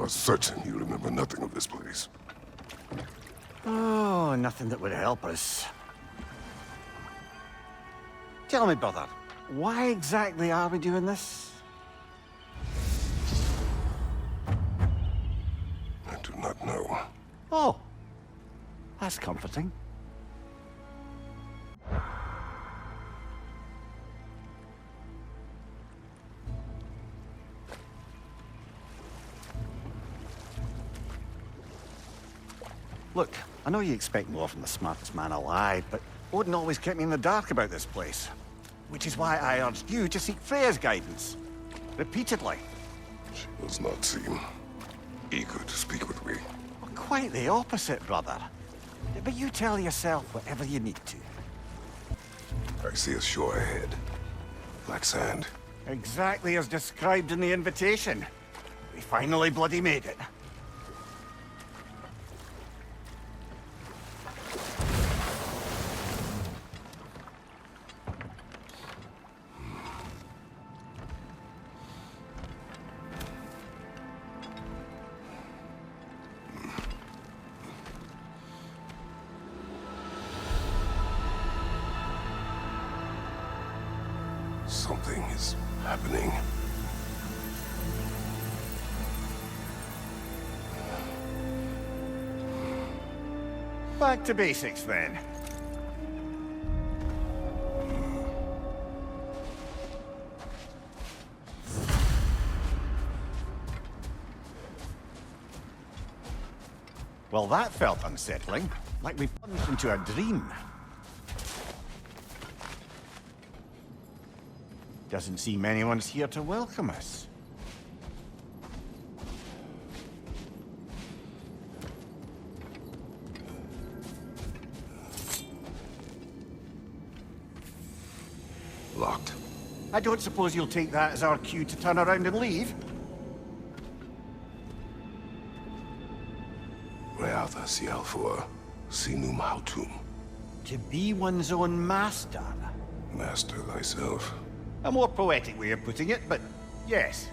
are certain you remember nothing of this place. Oh, nothing that would help us. Tell me, brother, why exactly are we doing this? I do not know. Oh, that's comforting. Look, I know you expect more from the smartest man alive, but Odin always kept me in the dark about this place. Which is why I urged you to seek Freya's guidance. Repeatedly. She does not seem eager to speak with me. Well, quite the opposite, brother. But you tell yourself whatever you need to. I see a shore ahead. Black sand. Exactly as described in the invitation. We finally bloody made it. Something is happening. Back to basics, then. Well, that felt unsettling. Like we plunged into a dream. Doesn't seem anyone's here to welcome us. Locked. I don't suppose you'll take that as our cue to turn around and leave? Reatha Sialfur, Sinum Hautum. To be one's own master. Master thyself. A more poetic way of putting it, but yes.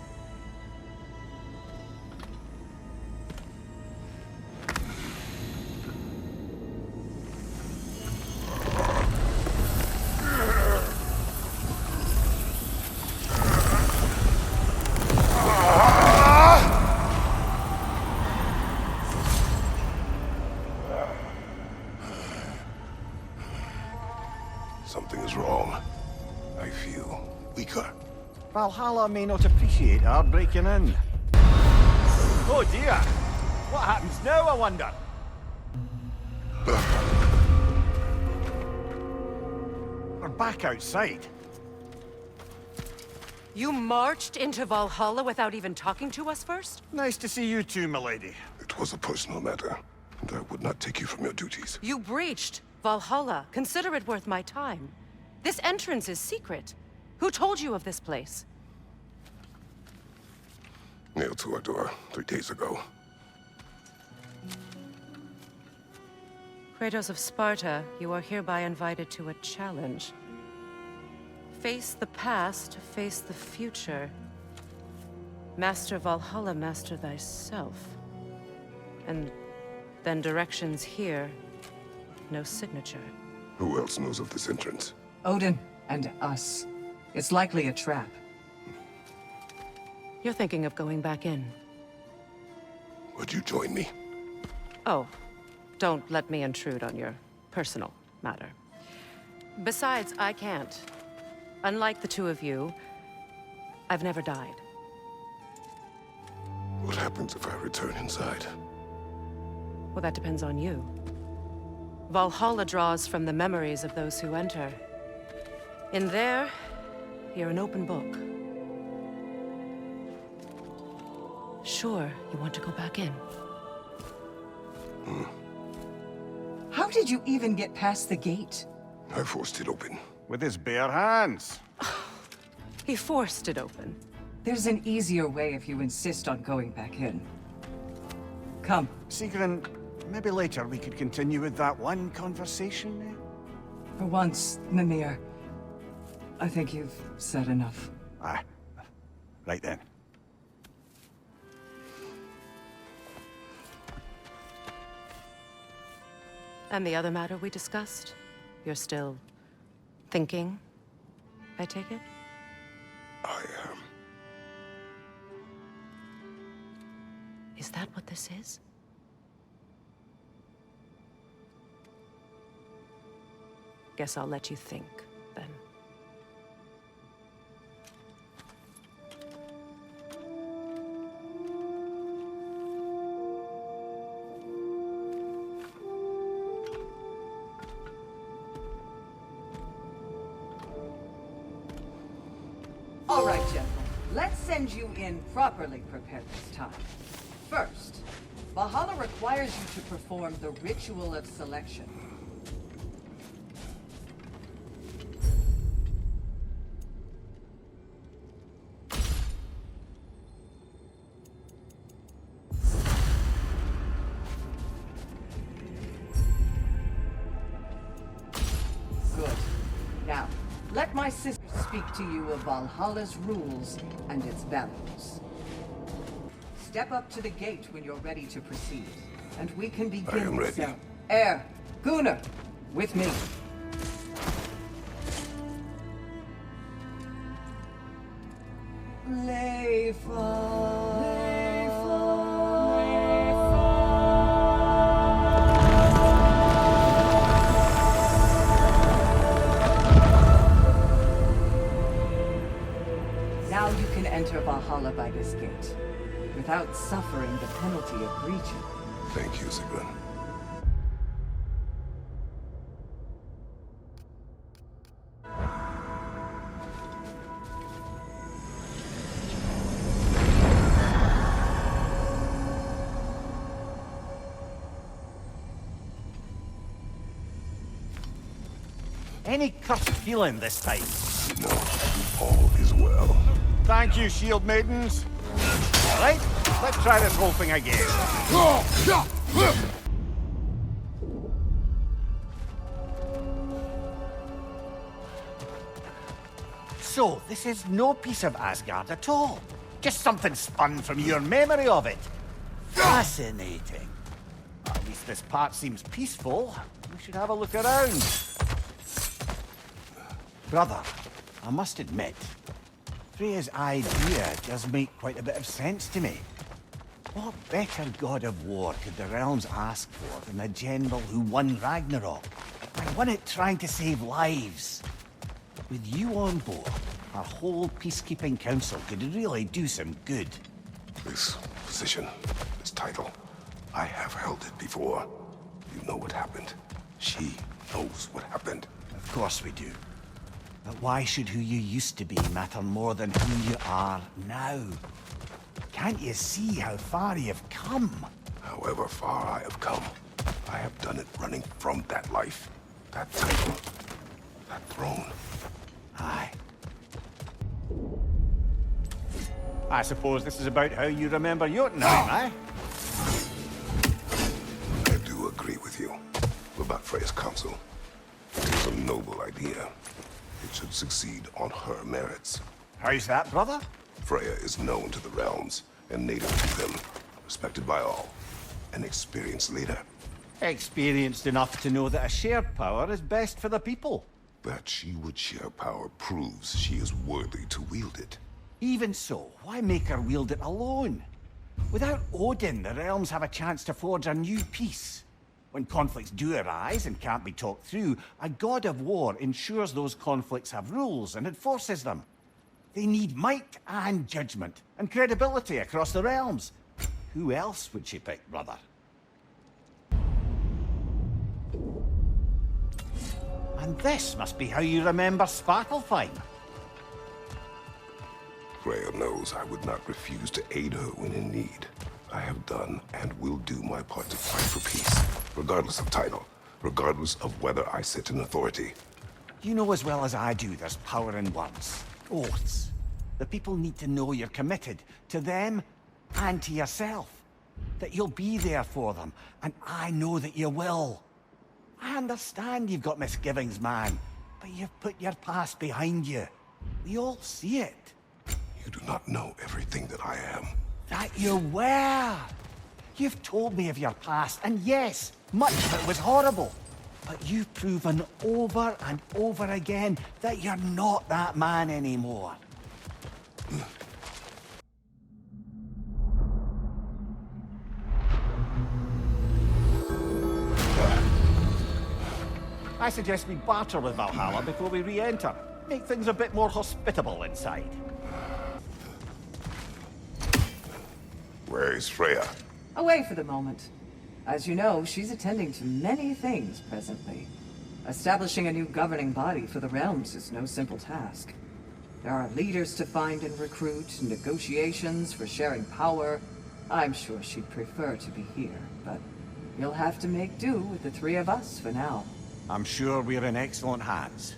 Something is wrong. I feel weaker. Valhalla may not appreciate our breaking in. Oh dear! What happens now, I wonder? We're back outside. You marched into Valhalla without even talking to us first? Nice to see you too, milady. It was a personal matter, and I would not take you from your duties. You breached Valhalla. Consider it worth my time. This entrance is secret. Who told you of this place? Nailed to our door 3 days ago. Kratos of Sparta, you are hereby invited to a challenge. Face the past, face the future. Master Valhalla, master thyself. And then directions here, no signature. Who else knows of this entrance? Odin and us. It's likely a trap. You're thinking of going back in. Would you join me? Oh, don't let me intrude on your personal matter. Besides, I can't. Unlike the two of you, I've never died. What happens if I return inside? Well, that depends on you. Valhalla draws from the memories of those who enter. In there, you're an open book. Sure, you want to go back in. How did you even get past the gate? I forced it open. With his bare hands. He forced it open. There's an easier way if you insist on going back in. Come. Sigrun, maybe later we could continue with that one conversation. For once, Mimir, I think you've said enough. Ah, right then. And the other matter we discussed? You're still thinking, I take it? I am. Is that what this is? Guess I'll let you think, then. All right, gentlemen. Let's send you in properly prepared this time. First, Valhalla requires you to perform the ritual of selection. Good. Now, let my sister speak to you of Valhalla's rules and its values. Step up to the gate when you're ready to proceed, and we can begin. I am ready. So, Air, Gunnar, with me. Now you can enter Valhalla by this gate, without suffering the penalty of breaching. Thank you, Sigrun. Any cursed feeling this time? No, all is well. Thank you, shield maidens. All right, let's try this whole thing again. So, this is no piece of Asgard at all. Just something spun from your memory of it. Fascinating. At least this part seems peaceful. We should have a look around. Brother, I must admit, Freya's idea does make quite a bit of sense to me. What better god of war could the realms ask for than a general who won Ragnarok? And won it trying to save lives. With you on board, our whole peacekeeping council could really do some good. This position, this title, I have held it before. You know what happened. She knows what happened. Of course we do. But why should who you used to be matter more than who you are now? Can't you see how far you've come? However far I have come, I have done it running from that life, that title, that throne. Aye. I suppose this is about how you remember Jotunheim, eh? I do agree with you about Freya's council. It is a noble idea. It should succeed on her merits. How's that, brother? Freya is known to the realms and native to them, respected by all. An experienced leader. Experienced enough to know that a shared power is best for the people. That she would share power proves she is worthy to wield it. Even so, why make her wield it alone? Without Odin, the realms have a chance to forge a new peace. When conflicts do arise and can't be talked through, a god of war ensures those conflicts have rules and enforces them. They need might and judgment and credibility across the realms. Who else would she pick, brother? And this must be how you remember Svartalfheim. Freya knows I would not refuse to aid her when in need. I have done and will do my part to fight for peace, regardless of title, regardless of whether I sit in authority. You know as well as I do there's power in words, oaths. The people need to know you're committed to them and to yourself. That you'll be there for them, and I know that you will. I understand you've got misgivings, man, but you've put your past behind you. We all see it. You do not know everything that I am. That you were. You've told me of your past, and yes, Much of it was horrible. But you've proven over and over again that you're not that man anymore. I suggest we barter with Valhalla before we re-enter. Make things a bit more hospitable inside. Where is Freya? Away for the moment. As you know, she's attending to many things presently. Establishing a new governing body for the realms is no simple task. There are leaders to find and recruit, negotiations for sharing power. I'm sure she'd prefer to be here, but you'll have to make do with the three of us for now. I'm sure we're in excellent hands.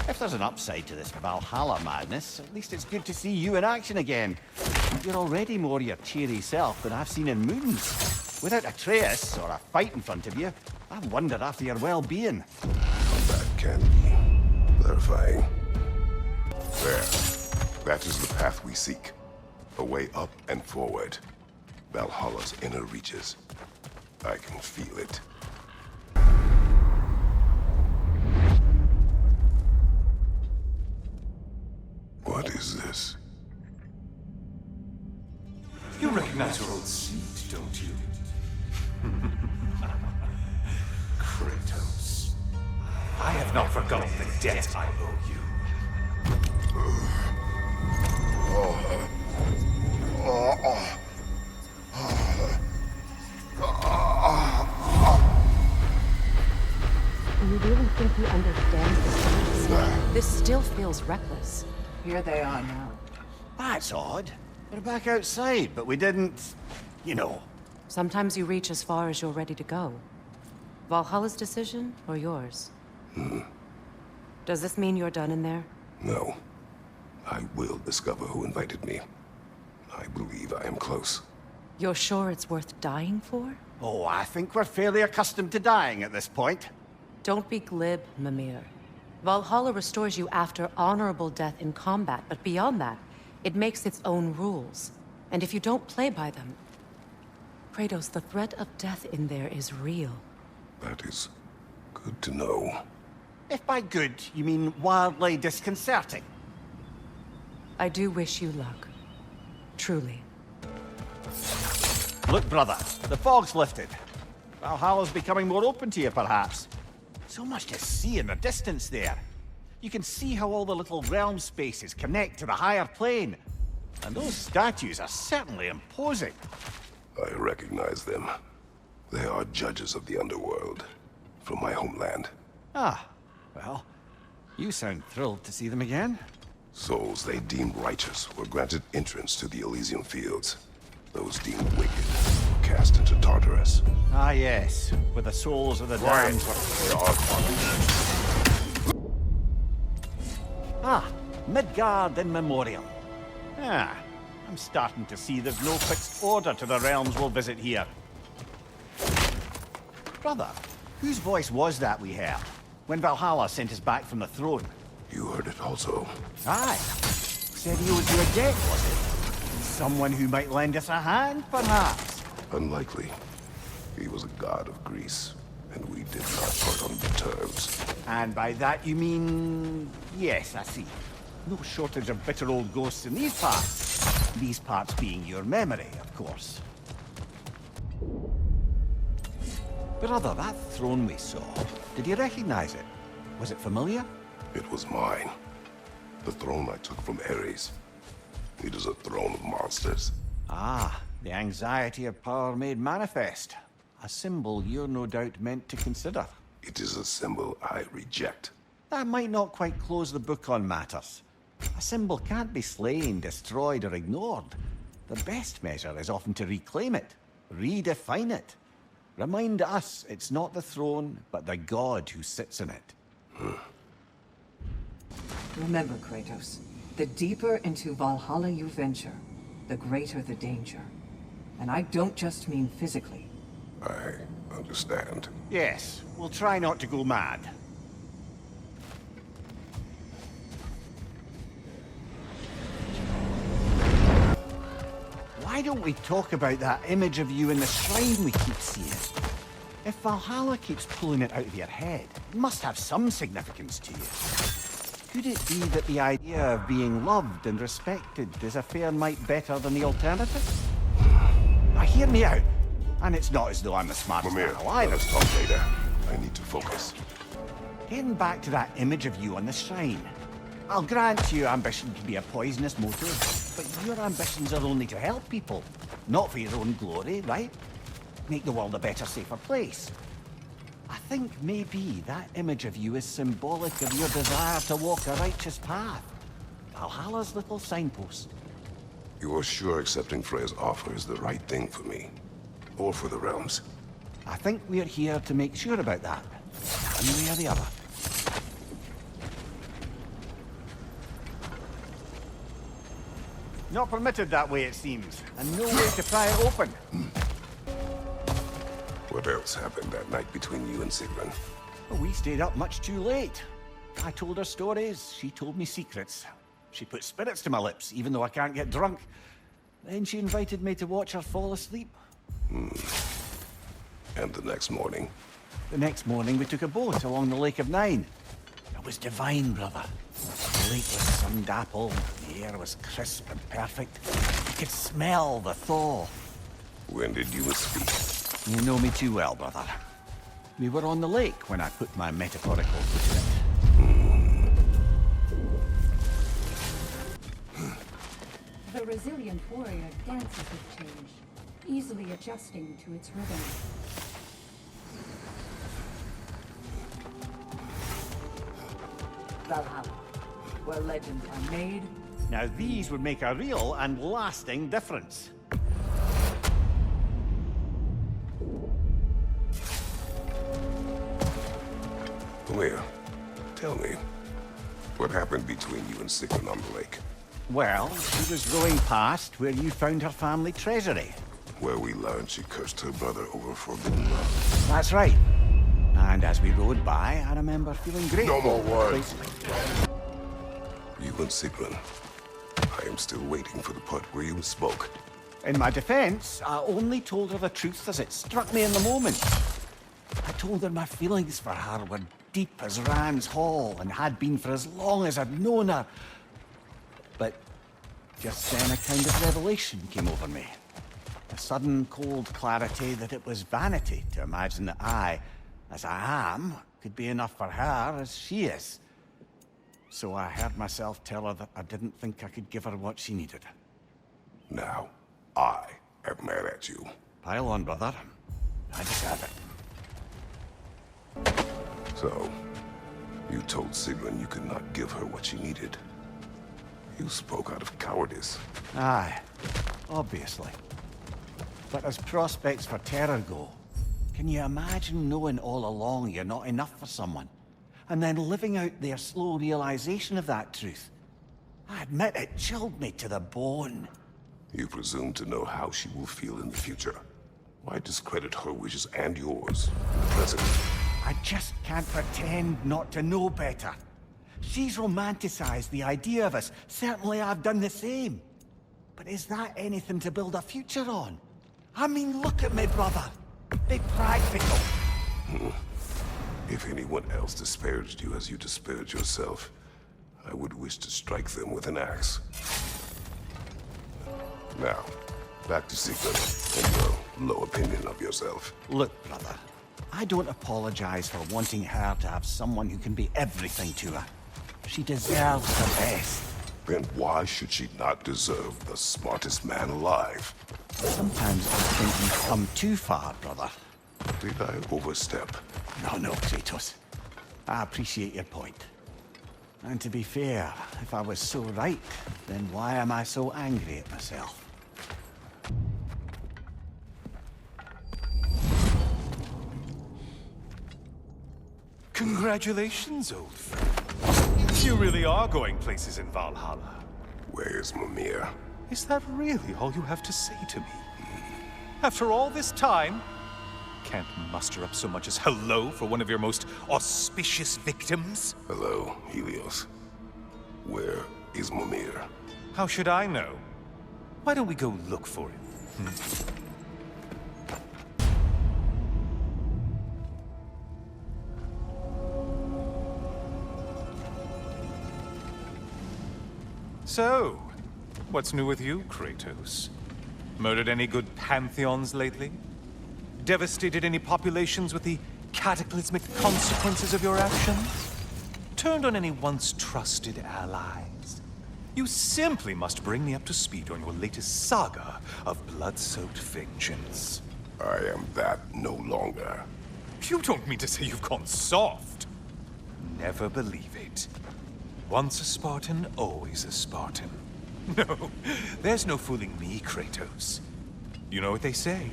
If there's an upside to this Valhalla madness, at least it's good to see you in action again. You're already more your cheery self than I've seen in moons. Without Atreus, or a fight in front of you, I wonder after your well-being. That can be clarifying. There. That is the path we seek. A way up and forward. Valhalla's inner reaches. I can feel it. What is this? You recognize your old seat, don't you? Kratos. I have not forgotten the debt I owe you. Do you really think he understands this? This still feels reckless. Here they are now. That's odd. We're back outside, but we didn't... you know. Sometimes you reach as far as you're ready to go. Valhalla's decision, or yours? Does this mean you're done in there? No. I will discover who invited me. I believe I am close. You're sure it's worth dying for? Oh, I think we're fairly accustomed to dying at this point. Don't be glib, Mimir. Valhalla restores you after honorable death in combat, but beyond that, it makes its own rules. And if you don't play by them... Kratos, the threat of death in there is real. That is good to know. If by good, you mean wildly disconcerting. I do wish you luck. Truly. Look, brother, the fog's lifted. Valhalla's becoming more open to you, perhaps. So much to see in the distance there. You can see how all the little realm spaces connect to the higher plane. And those statues are certainly imposing. I recognize them. They are judges of the underworld, from my homeland. Ah, well, you sound thrilled to see them again. Souls they deemed righteous were granted entrance to the Elysium Fields. Those deemed wicked were cast into Tartarus. Ah, yes, with the souls of the damned. Ah, Midgard in memoriam. Ah, I'm starting to see there's no fixed order to the realms we'll visit here. Brother, whose voice was that we heard when Valhalla sent us back from the throne? You heard it also. Aye. Said he owed you a debt, was it? Someone who might lend us a hand, perhaps? Unlikely. He was a god of Greece, and we did not part on good terms. And by that you mean... yes, I see. No shortage of bitter old ghosts in these parts. These parts being your memory, of course. Brother, that throne we saw, did you recognize it? Was it familiar? It was mine. The throne I took from Ares. It is a throne of monsters. Ah, the anxiety of power made manifest. A symbol you're no doubt meant to consider. It is a symbol I reject. That might not quite close the book on matters. A symbol can't be slain, destroyed, or ignored. The best measure is often to reclaim it, redefine it. Remind us it's not the throne, but the god who sits in it. Remember, Kratos, the deeper into Valhalla you venture, the greater the danger. And I don't just mean physically. I understand. Yes, we'll try not to go mad. why don't we talk about that image of you in the shrine we keep seeing? If Valhalla keeps pulling it out of your head, it must have some significance to you. Could it be that the idea of being loved and respected is a fair mite better than the alternative? Now hear me out. And it's not as though I'm the smartest man Mimir, alive. let us talk later. I need to focus. Getting back to that image of you on the shrine. I'll grant you ambition can be a poisonous motive, but your ambitions are only to help people, not for your own glory, right? Make the world a better, safer place. I think maybe that image of you is symbolic of your desire to walk a righteous path. Valhalla's little signpost. You are sure accepting Freya's offer is the right thing for me? Or for the realms? I think we're here to make sure about that. One way or the other. Not permitted that way, it seems. And no way to pry it open. What else happened that night between you and Sigrun? Well, we stayed up much too late. I told her stories, she told me secrets. She put spirits to my lips, even though I can't get drunk. Then she invited me to watch her fall asleep. And the next morning? The next morning, we took a boat along the Lake of Nine. It was divine, brother. The lake was sun-dappled, the air was crisp and perfect. You could smell the thaw. When did you speak? You know me too well, brother. We were on the lake when I put my metaphorical foot in it. The resilient warrior dances with change, easily adjusting to its rhythm. Valhalla, where legends are made. Now these would make a real and lasting difference. Mimir, tell me, what happened between you and Sigrun on the lake? Well, she was rowing past where you found her family treasury. Where we learned she cursed her brother over forbidden love. That's right. And as we rowed by, I remember feeling grateful. No more words. Please. You and Sigrun. I am still waiting for the part where you spoke. In my defense, I only told her the truth as it struck me in the moment. I told her my feelings for her were deep as Rand's Hall and had been for as long as I'd known her. But just then a kind of revelation came over me. A sudden cold clarity that it was vanity to imagine that I, as I am, could be enough for her as she is. So I heard myself tell her that I didn't think I could give her what she needed. Now, I am mad at you. Pile on, brother. I deserve it. So, you told Sigrun you could not give her what she needed. You spoke out of cowardice. Aye, obviously. But as prospects for terror go, can you imagine knowing all along you're not enough for someone? And then living out their slow realization of that truth? I admit it chilled me to the bone. You presume to know how she will feel in the future. Why discredit her wishes and yours in the present? I just can't pretend not to know better. She's romanticized the idea of us. Certainly I've done the same. But is that anything to build a future on? I mean, look at me, brother. Be practical. If anyone else disparaged you as you disparage yourself, I would wish to strike them with an axe. Now, back to Sigrun and your low opinion of yourself. Look, brother. I don't apologize for wanting her to have someone who can be everything to her. She deserves the best. Then why should she not deserve the smartest man alive? Sometimes I think you've come too far, brother. Did I overstep? No, Kratos. I appreciate your point. And to be fair, if I was so right, then why am I so angry at myself? Congratulations, old friend. You really are going places in Valhalla. Where's Mimir? Is that really all you have to say to me? After all this time, can't muster up so much as hello for one of your most auspicious victims? Hello, Helios. Where is Mimir? How should I know? Why don't we go look for him? So, what's new with you, Kratos? Murdered any good pantheons lately? Devastated any populations with the cataclysmic consequences of your actions? Turned on any once trusted allies? You simply must bring me up to speed on your latest saga of blood-soaked vengeance. I am that no longer. You don't mean to say you've gone soft? Never believe it. Once a Spartan, always a Spartan. No, there's no fooling me, Kratos. You know what they say?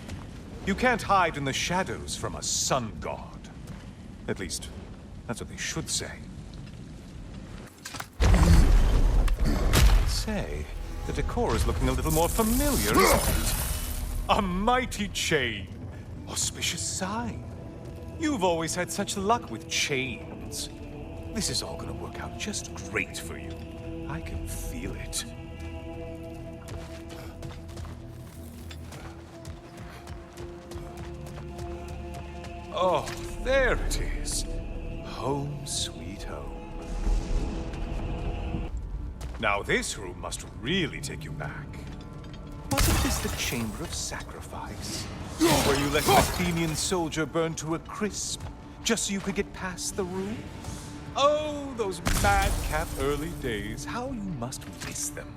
You can't hide in the shadows from a sun god. At least, that's what they should say. Say, the decor is looking a little more familiar, isn't it? A mighty chain. Auspicious sign. You've always had such luck with chains. This is all gonna work out just great for you. I can feel it. Oh, there it is. Home sweet home. Now this room must really take you back. Wasn't this the Chamber of Sacrifice? Where you let an Athenian soldier burn to a crisp, just so you could get past the room? Oh, those madcap early days. How you must miss them.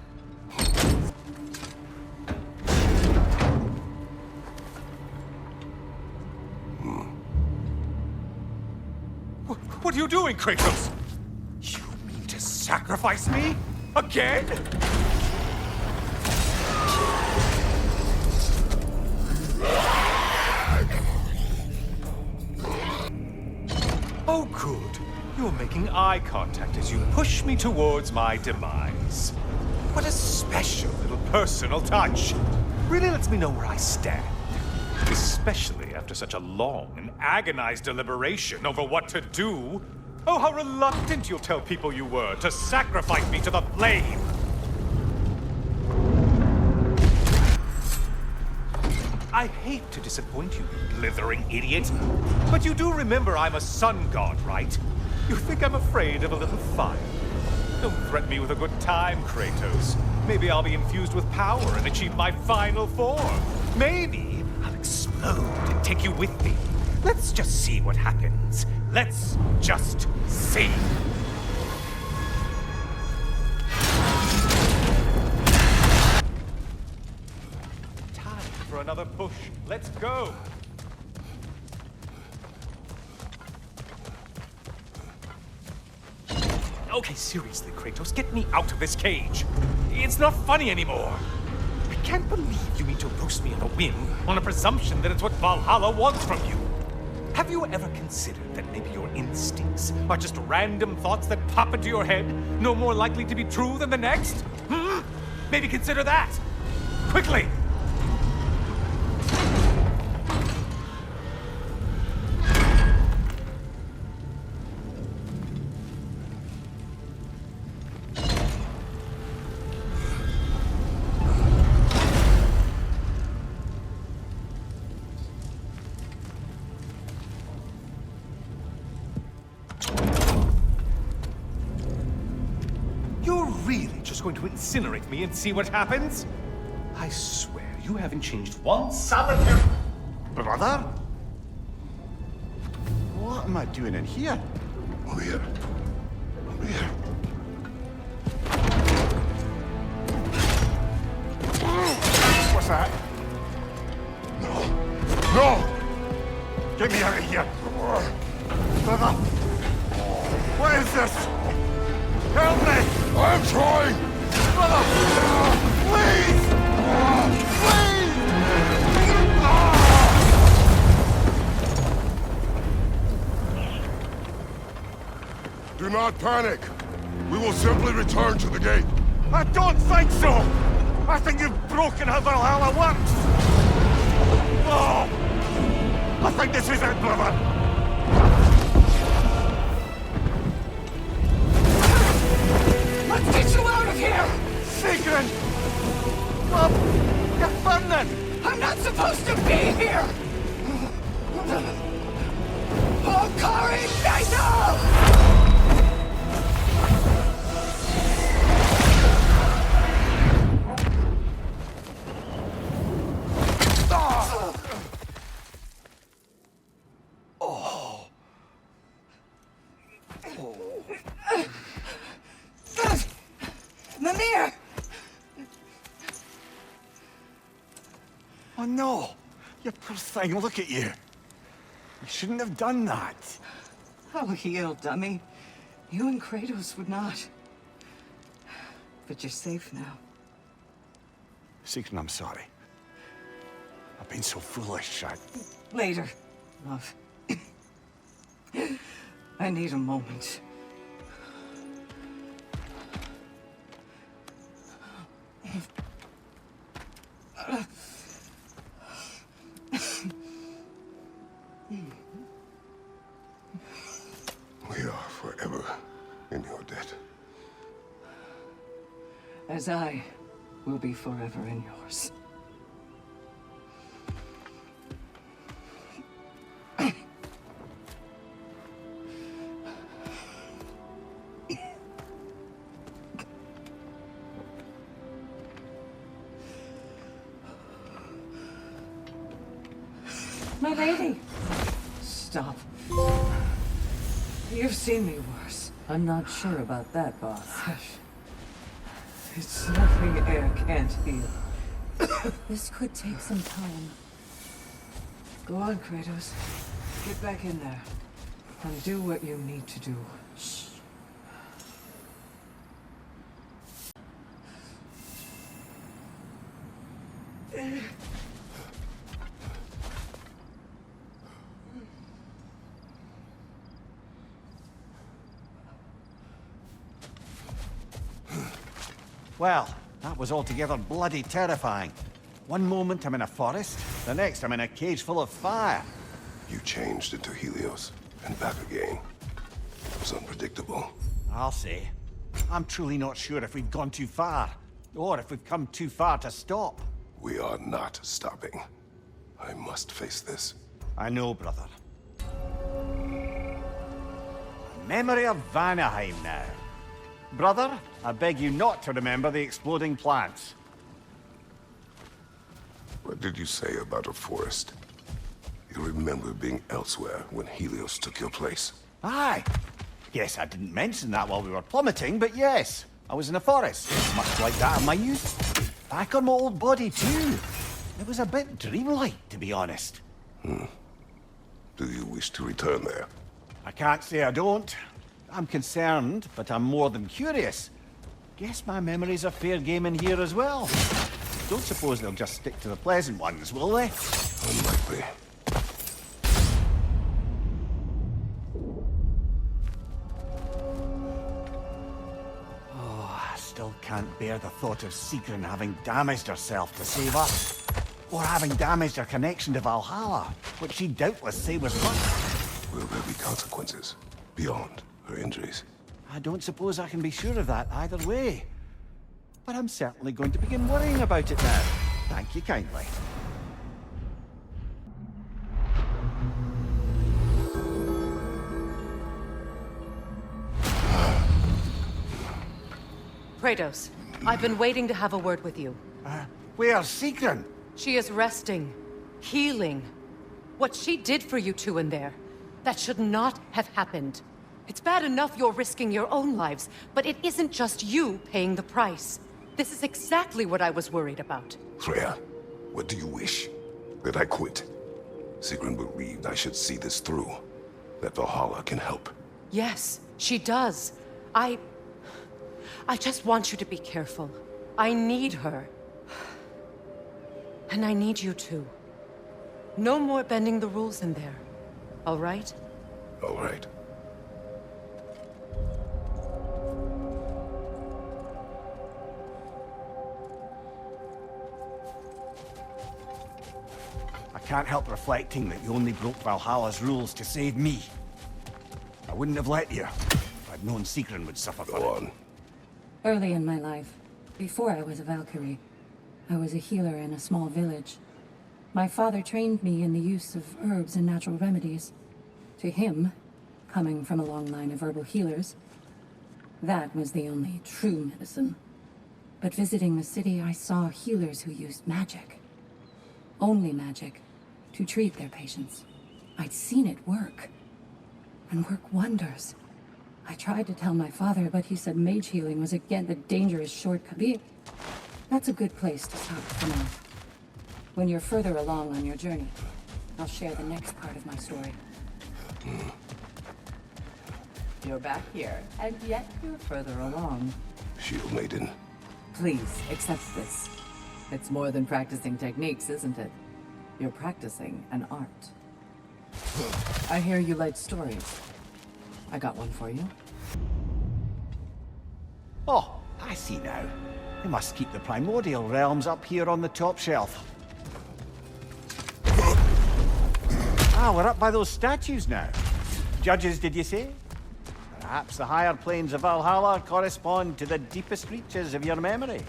What are you doing, Kratos? You mean to sacrifice me? Again? Oh, good. You're making eye contact as you push me towards my demise. What a special little personal touch. Really lets me know where I stand. Especially after such a long and agonized deliberation over what to do. Oh, how reluctant you'll tell people you were to sacrifice me to the flame. I hate to disappoint you, blithering idiot. But you do remember I'm a sun god, right? You think I'm afraid of a little fire? Don't threaten me with a good time, Kratos. Maybe I'll be infused with power and achieve my final form. Maybe I'll explode and take you with me. Let's just see what happens. Let's just see. Time for another push. Let's go. Okay, seriously, Kratos, get me out of this cage. It's not funny anymore. I can't believe you mean to roast me on a whim on a presumption that it's what Valhalla wants from you. Have you ever considered that maybe your instincts are just random thoughts that pop into your head, no more likely to be true than the next? Maybe consider that. Quickly! Going to incinerate me and see what happens? I swear, you haven't changed one solitary... Brother? What am I doing in here? Over here. Over here. What's that? No. No! Get me out of here! Brother! What is this? Help me! I'm trying! Brother! Please! Please! Do not panic. We will simply return to the gate. I don't think so! I think you've broken how Valhalla works! Oh! I think this is it, brother! Let's get you out of here! Sigrun! Bob! You're burning! supposed to be here! Oh, Kari, Mimir! Oh no! You poor thing, look at you. You shouldn't have done that. Oh, heal, dummy. You and Kratos would not. But you're safe now. Secret, I'm sorry. I've been so foolish. Later, love. I need a moment. We are forever in your debt. As I will be forever in yours. My lady! Stop. You've seen me worse. I'm not sure about that, boss. Hush. It's nothing air can't heal. This could take some time. Go on, Kratos. Get back in there. And do what you need to do. Well, that was altogether bloody terrifying. One moment I'm in a forest, the next I'm in a cage full of fire. You changed into Helios and back again. It was unpredictable. I'll say. I'm truly not sure if we've gone too far, or if we've come too far to stop. We are not stopping. I must face this. I know, brother. Memory of Vanaheim now. Brother, I beg you not to remember the exploding plants. What did you say about a forest? You remember being elsewhere when Helios took your place. Aye. Yes, I didn't mention that while we were plummeting, but yes. I was in a forest, much like that of my youth. Back on my old body, too. It was a bit dreamlike, to be honest. Do you wish to return there? I can't say I don't. I'm concerned, but I'm more than curious. Guess my memories are fair game in here as well. Don't suppose they'll just stick to the pleasant ones, will they? Unlikely. Oh, I still can't bear the thought of Sigrun having damaged herself to save us. Or having damaged her connection to Valhalla, which she'd doubtless say was wrong. Will there be consequences beyond her injuries? I don't suppose I can be sure of that either way. But I'm certainly going to begin worrying about it now. Thank you kindly. Kratos, I've been waiting to have a word with you. Where's Sigrun? She is resting, healing. What she did for you two in there, that should not have happened. It's bad enough you're risking your own lives, but it isn't just you paying the price. This is exactly what I was worried about. Freya, what do you wish? That I quit? Sigrun believed I should see this through. That Valhalla can help. Yes, she does. I just want you to be careful. I need her. And I need you too. No more bending the rules in there. All right? All right. I can't help reflecting that you only broke Valhalla's rules to save me. I wouldn't have let you if I'd known Sigrun would suffer for Go it. on. Early in my life, before I was a Valkyrie, I was a healer in a small village. My father trained me in the use of herbs and natural remedies. To him, coming from a long line of herbal healers, that was the only true medicine. But visiting the city, I saw healers who used magic. Only magic, to treat their patients. I'd seen it work. And work wonders. I tried to tell my father, but he said mage healing was again the dangerous shortcut. That's a good place to stop for now. When you're further along on your journey, I'll share the next part of my story. You're back here, and yet you're further along. Shield Maiden. Please, accept this. It's more than practicing techniques, isn't it? You're practicing an art. I hear you like stories. I got one for you. Oh, I see now. They must keep the primordial realms up here on the top shelf. Ah, we're up by those statues now. Judges, did you say? Perhaps the higher planes of Valhalla correspond to the deepest reaches of your memory.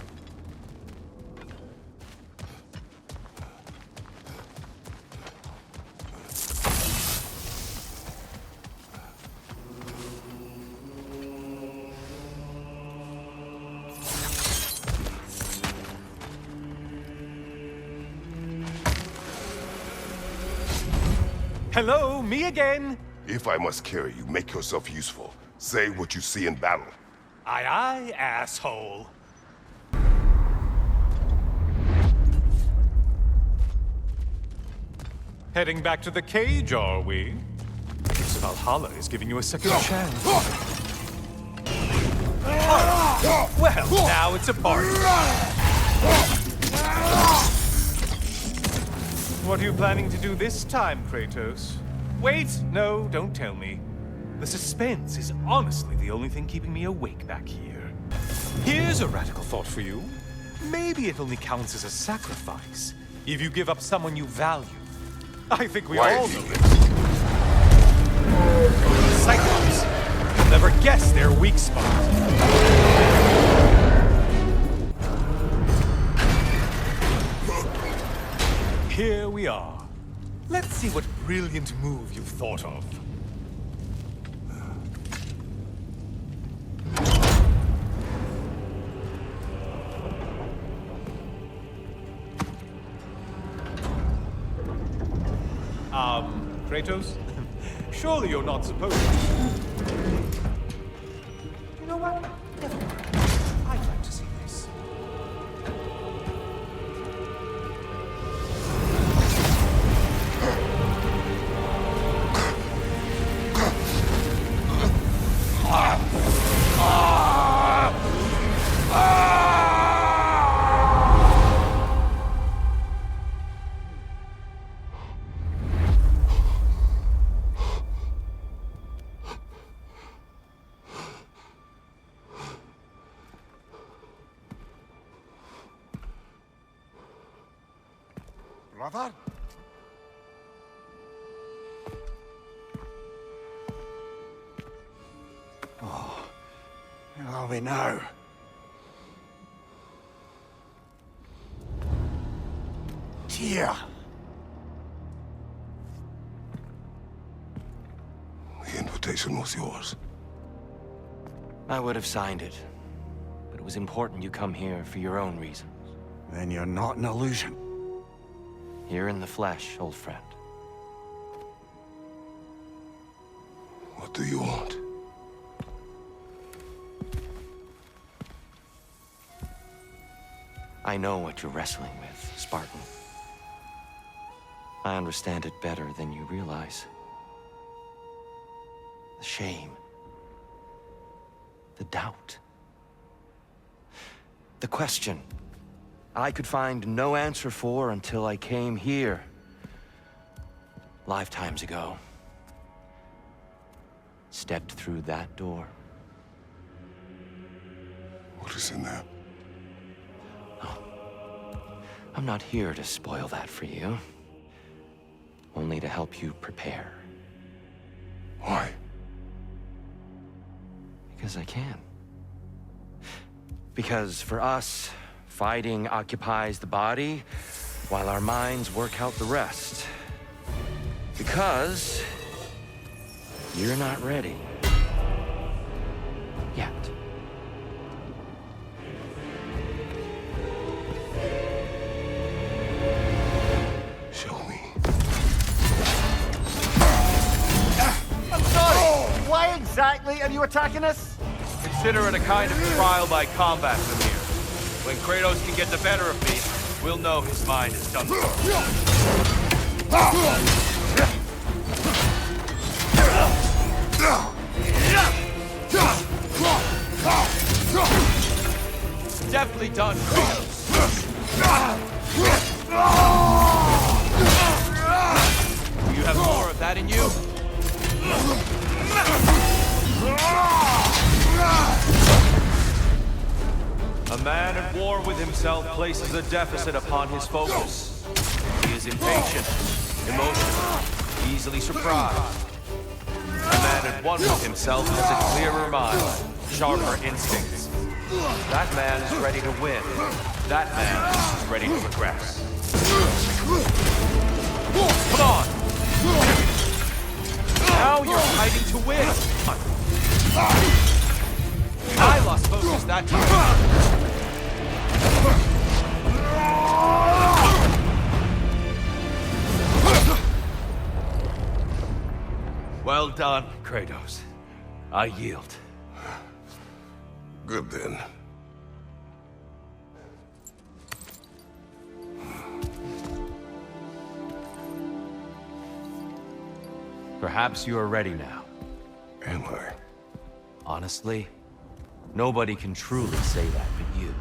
Hello, me again! If I must carry you, make yourself useful. Say what you see in battle. Aye aye, asshole. Heading back to the cage, are we? So Valhalla is giving you a second chance. Well, now it's a party. What are you planning to do this time, Kratos? Wait, no, don't tell me. The suspense is honestly the only thing keeping me awake back here. Here's a radical thought for you. Maybe it only counts as a sacrifice if you give up someone you value. I think we all know this. Cyclops. You'll never guess their weak spot. Here we are. Let's see what brilliant move you've thought of. Kratos? Surely you're not supposed to. You know what? Never mind. I'd like to see this. Brother? Oh, where are we now? Tyr! The invitation was yours. I would have signed it, but it was important you come here for your own reasons. Then you're not an illusion. You're in the flesh, old friend. What do you want? I know what you're wrestling with, Spartan. I understand it better than you realize. The shame. The doubt. The question I could find no answer for until I came here. Lifetimes ago. Stepped through that door. What is in there? I'm not here to spoil that for you. Only to help you prepare. Why? Because I can. Because for us, fighting occupies the body, while our minds work out the rest. Because you're not ready. Yet. Show me. I'm sorry! Why exactly are you attacking us? Consider it a kind of trial by combat, Mimir. When Kratos can get the better of me, we'll know his mind is done for. Definitely done, Kratos. Do you have more of that in you? A man at war with himself places a deficit upon his focus. He is impatient, emotional, easily surprised. A man at one with himself has a clearer mind, sharper instincts. That man is ready to win. That man is ready to progress. Come on! Now you're fighting to win! I lost focus that time. Well done, Kratos. I yield. Good then. Perhaps you are ready now. Am I? Honestly, nobody can truly say that but you.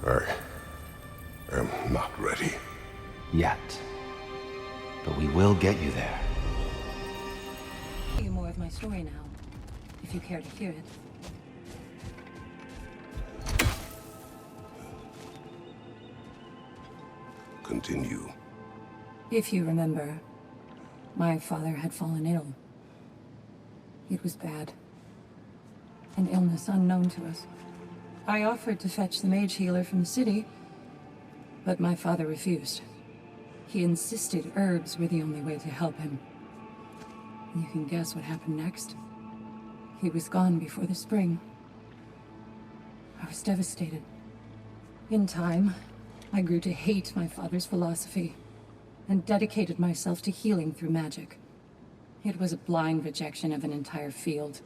I am not ready. Yet. But we will get you there. Tell you more of my story now, if you care to hear it. Continue. If you remember, my father had fallen ill. It was bad. An illness unknown to us. I offered to fetch the mage healer from the city, but my father refused. He insisted herbs were the only way to help him. You can guess what happened next. He was gone before the spring. I was devastated. In time, I grew to hate my father's philosophy and dedicated myself to healing through magic. It was a blind rejection of an entire field,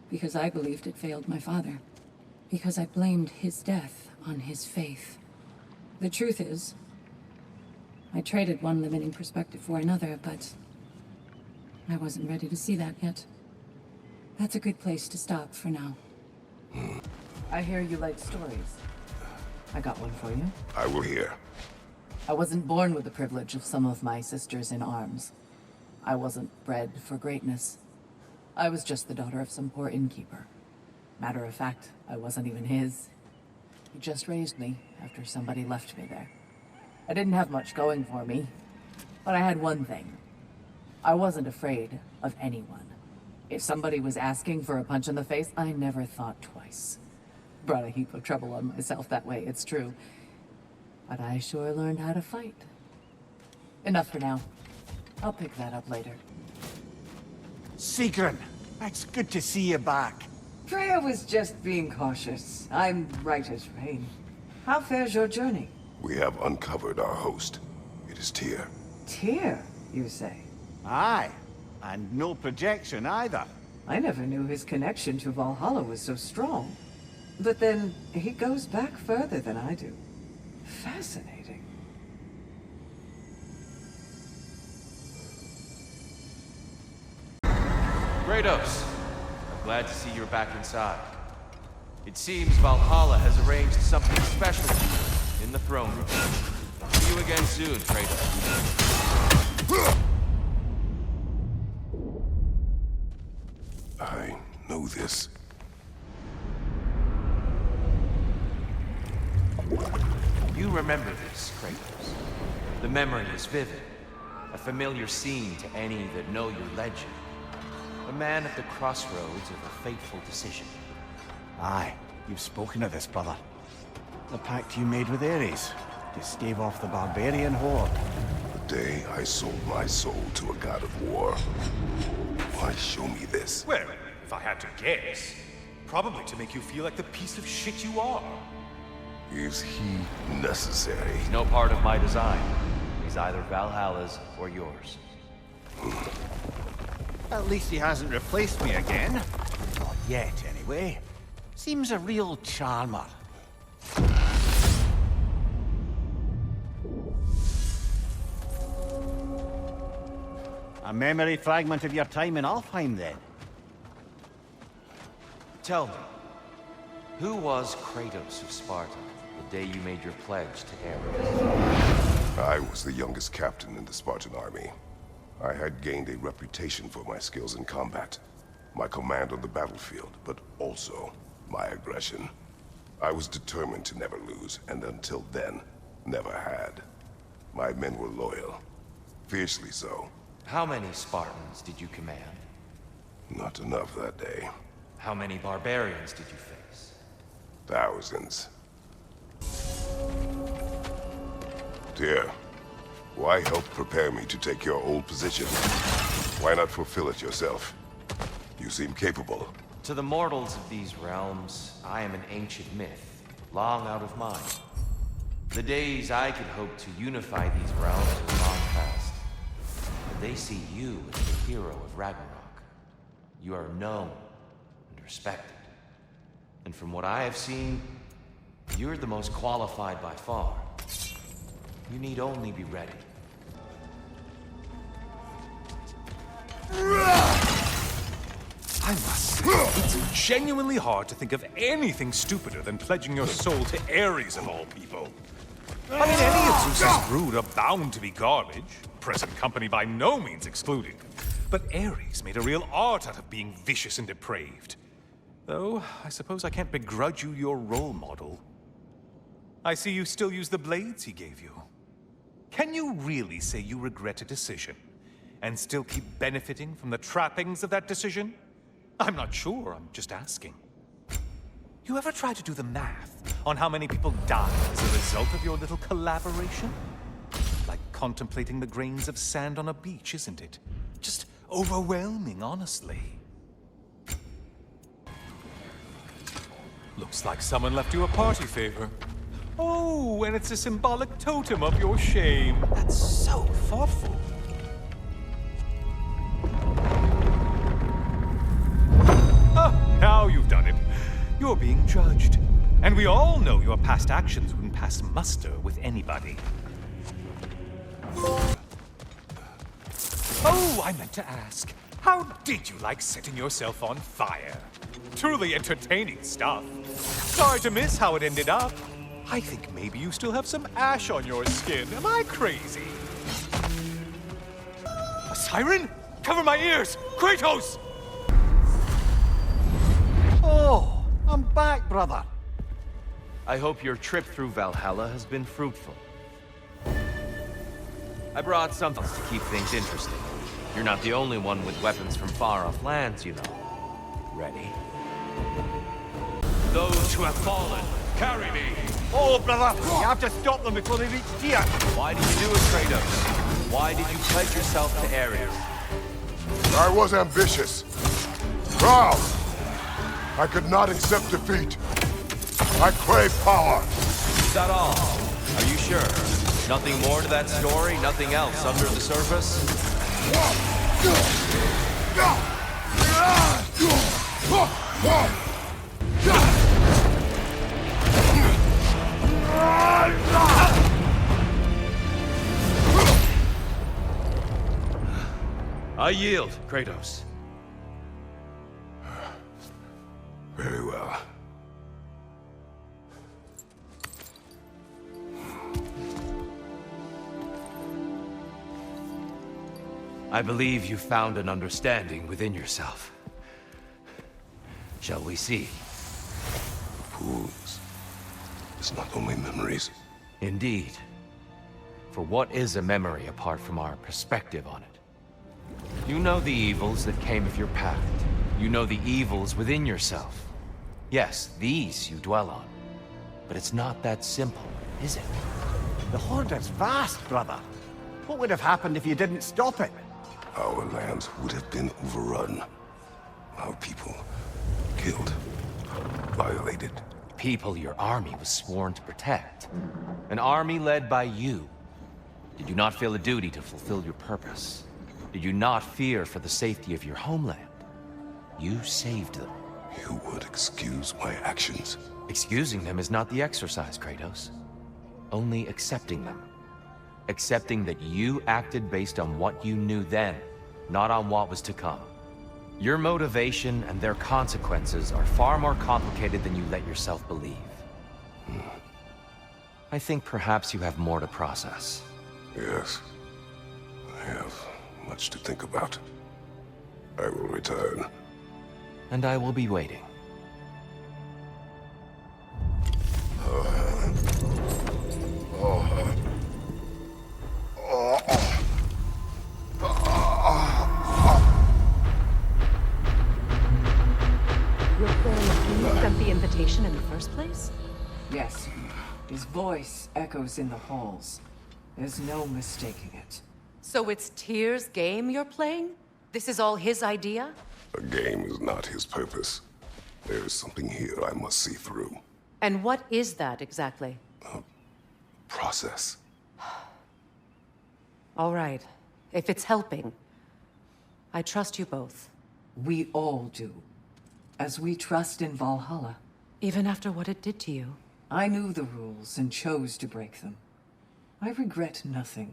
because I believed it failed my father, because I blamed his death on his faith. The truth is, I traded one limiting perspective for another, but I wasn't ready to see that yet. That's a good place to stop for now. I hear you like stories. I got one for you. I will hear. I wasn't born with the privilege of some of my sisters in arms. I wasn't bred for greatness. I was just the daughter of some poor innkeeper. Matter of fact, I wasn't even his. He just raised me after somebody left me there. I didn't have much going for me, but I had one thing. I wasn't afraid of anyone. If somebody was asking for a punch in the face, I never thought twice. Brought a heap of trouble on myself that way, it's true. But I sure learned how to fight. Enough for now. I'll pick that up later. Sigrun, it's good to see you back. Freya was just being cautious. I'm right as rain. How fares your journey? We have uncovered our host. It is Tyr. Tyr, you say? Aye, and no projection either. I never knew his connection to Valhalla was so strong. But then, he goes back further than I do. Fascinating. Kratos, I'm glad to see you're back inside. It seems Valhalla has arranged something special for you in the throne room. See you again soon, Kratos. I know this. You remember this, Kratos. The memory is vivid. A familiar scene to any that know your legend. A man at the crossroads of a fateful decision. Aye, you've spoken of this, brother. The pact you made with Ares to stave off the barbarian horde. The day I sold my soul to a god of war. Why show me this? Well, if I had to guess, probably to make you feel like the piece of shit you are. Is he necessary? He's no part of my design. He's either Valhalla's or yours. At least he hasn't replaced me again. Not yet, anyway. Seems a real charmer. A memory fragment of your time in Alfheim, then? Tell me, who was Kratos of Sparta the day you made your pledge to Ares? I was the youngest captain in the Spartan army. I had gained a reputation for my skills in combat, my command on the battlefield, but also my aggression. I was determined to never lose, and until then, never had. My men were loyal, fiercely so. How many Spartans did you command? Not enough that day. How many barbarians did you face? Thousands. Dear, why help prepare me to take your old position? Why not fulfill it yourself? You seem capable. To the mortals of these realms, I am an ancient myth, long out of mind. The days I could hope to unify these realms are long past. But they see you as the hero of Ragnarok. You are known and respected. And from what I have seen, you're the most qualified by far. You need only be ready. I must say, it's genuinely hard to think of anything stupider than pledging your soul to Ares of all people. I mean, any of Zeus's brood are bound to be garbage, present company by no means excluded. But Ares made a real art out of being vicious and depraved. Though, I suppose I can't begrudge you your role model. I see you still use the blades he gave you. Can you really say you regret a decision, and still keep benefiting from the trappings of that decision? I'm not sure, I'm just asking. You ever try to do the math on how many people died as a result of your little collaboration? Like contemplating the grains of sand on a beach, isn't it? Just overwhelming, honestly. Looks like someone left you a party favor. Oh, and it's a symbolic totem of your shame. That's so thoughtful. Oh, now you've done it. You're being judged. And we all know your past actions wouldn't pass muster with anybody. Oh, I meant to ask. How did you like setting yourself on fire? Truly entertaining stuff. Sorry to miss how it ended up. I think maybe you still have some ash on your skin. Am I crazy? A siren? Cover my ears! Kratos! Oh, I'm back, brother. I hope your trip through Valhalla has been fruitful. I brought something to keep things interesting. You're not the only one with weapons from far-off lands, you know. Ready? Those who have fallen, carry me! Oh, brother, you have to stop them before they reach here. Why did you do it, Kratos? Why did you pledge yourself to Ares? I was ambitious. Proud. I could not accept defeat. I crave power. Is that all? Are you sure? Nothing more to that story? Nothing else under the surface? I yield, Kratos. Very well. I believe you found an understanding within yourself. Shall we see? Pools. It's not only memories. Indeed. For what is a memory apart from our perspective on it? You know the evils that came of your path. You know the evils within yourself. Yes, these you dwell on. But it's not that simple, is it? The Horde is vast, brother. What would have happened if you didn't stop it? Our lands would have been overrun. Our people killed, violated. People your army was sworn to protect. An army led by you. Did you not feel a duty to fulfill your purpose? Did you not fear for the safety of your homeland? You saved them. You would excuse my actions. Excusing them is not the exercise, Kratos. Only accepting them. Accepting that you acted based on what you knew then, not on what was to come. Your motivation and their consequences are far more complicated than you let yourself believe. I think perhaps you have more to process. Yes. I have much to think about. I will return. And I will be waiting. Your plan sent the invitation in the first place? Yes. His voice echoes in the halls. There's no mistaking it. So it's Tyr's game you're playing? This is all his idea? A game is not his purpose. There is something here I must see through. And what is that exactly? Process. All right. If it's helping, I trust you both. We all do. As we trust in Valhalla. Even after what it did to you. I knew the rules and chose to break them. I regret nothing.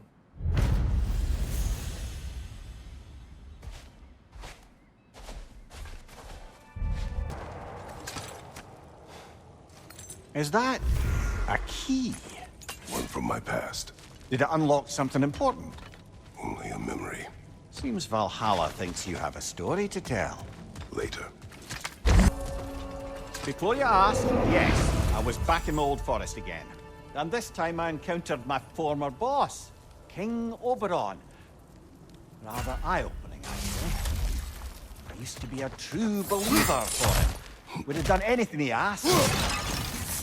Is that a key? One from my past. Did it unlock something important? Only a memory. Seems Valhalla thinks you have a story to tell. Later. Before you ask, yes, I was back in the Old Forest again. And this time I encountered my former boss, King Oberon. Rather eye-opening, actually. I used to be a true believer for him. Would have done anything he asked.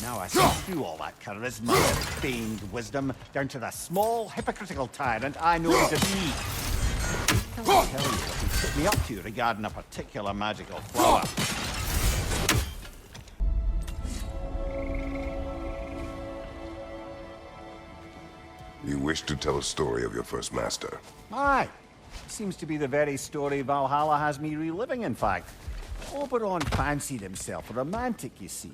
Now I see through all that charisma and feigned wisdom down to the small, hypocritical tyrant I know to be. I can't tell you what he put me up to regarding a particular magical flower. You wish to tell a story of your first master. Aye. Seems to be the very story Valhalla has me reliving, in fact. Oberon fancied himself a romantic, you see.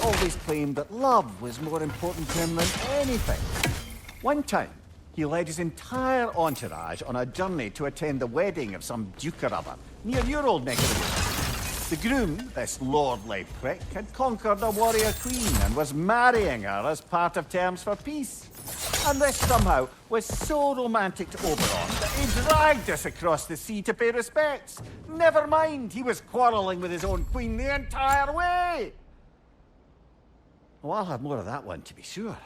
Always claimed that love was more important to him than anything. One time, he led his entire entourage on a journey to attend the wedding of some duke or other, near your old neck of the woods. The groom, this lordly prick, had conquered a warrior queen and was marrying her as part of terms for peace. And this somehow was so romantic to Oberon that he dragged us across the sea to pay respects. Never mind, he was quarreling with his own queen the entire way. Well, I'll have more of that one, to be sure.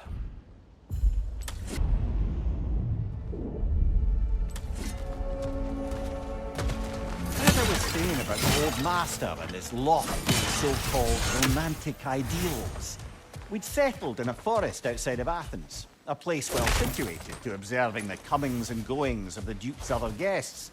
As I was saying about the old master and his lofty so-called romantic ideals, we'd settled in a forest outside of Athens, a place well situated to observing the comings and goings of the Duke's other guests.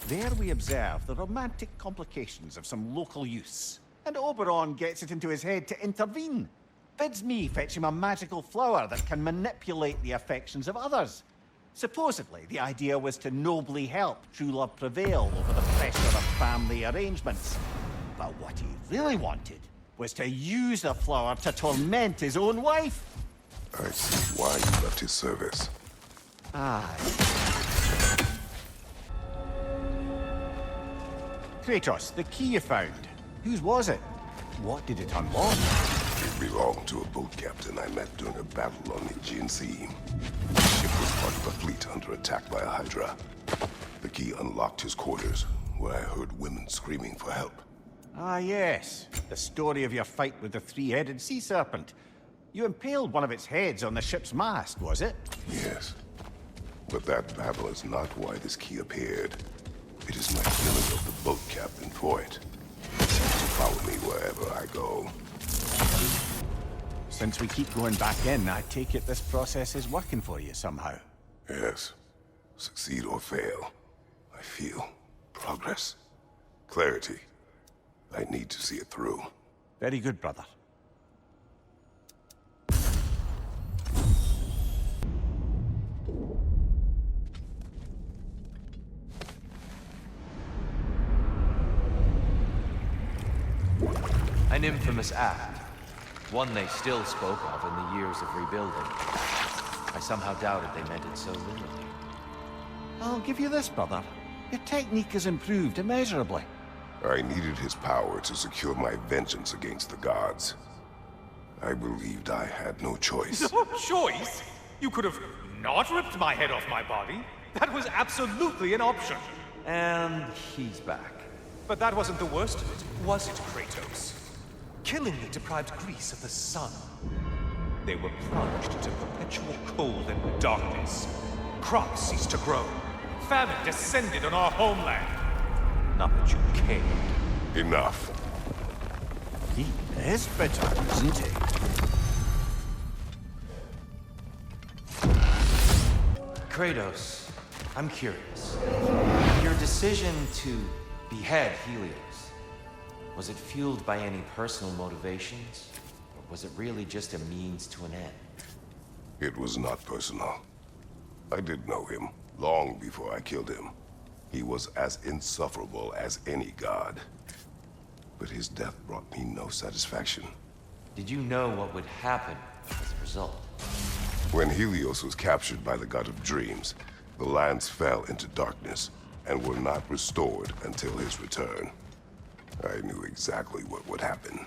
There we observed the romantic complications of some local use, and Oberon gets it into his head to intervene. Bids me fetch him a magical flower that can manipulate the affections of others. Supposedly, the idea was to nobly help true love prevail over the pressure of family arrangements. But what he really wanted was to use the flower to torment his own wife. I see why you left his service. Aye. Kratos, the key you found. Whose was it? What did it unlock? It belonged to a boat captain I met during a battle on the Aegean Sea. The ship was part of a fleet under attack by a Hydra. The key unlocked his quarters, where I heard women screaming for help. Ah, yes. The story of your fight with the three-headed sea serpent. You impaled one of its heads on the ship's mast, was it? Yes. But that battle is not why this key appeared. It is my killing of the boat captain for it. It seems to follow me wherever I go. Since we keep going back in, I take it this process is working for you somehow. Yes. Succeed or fail, I feel progress. Clarity. I need to see it through. Very good, brother. An infamous act. One they still spoke of in the years of rebuilding. I somehow doubted they meant it so literally. I'll give you this, brother. Your technique has improved immeasurably. I needed his power to secure my vengeance against the gods. I believed I had no choice. No choice? You could have not ripped my head off my body. That was absolutely an option. And he's back. But that wasn't the worst of it, was it, Kratos? Killingly deprived Greece of the sun. They were plunged into perpetual cold and darkness. Crops ceased to grow. Famine descended on our homeland. Not that you cared. Enough. He is bitter, isn't he? Kratos, I'm curious. Your decision to behead Helios, was it fueled by any personal motivations? Or was it really just a means to an end? It was not personal. I did know him long before I killed him. He was as insufferable as any god. But his death brought me no satisfaction. Did you know what would happen as a result? When Helios was captured by the god of dreams, the lands fell into darkness and were not restored until his return. I knew exactly what would happen.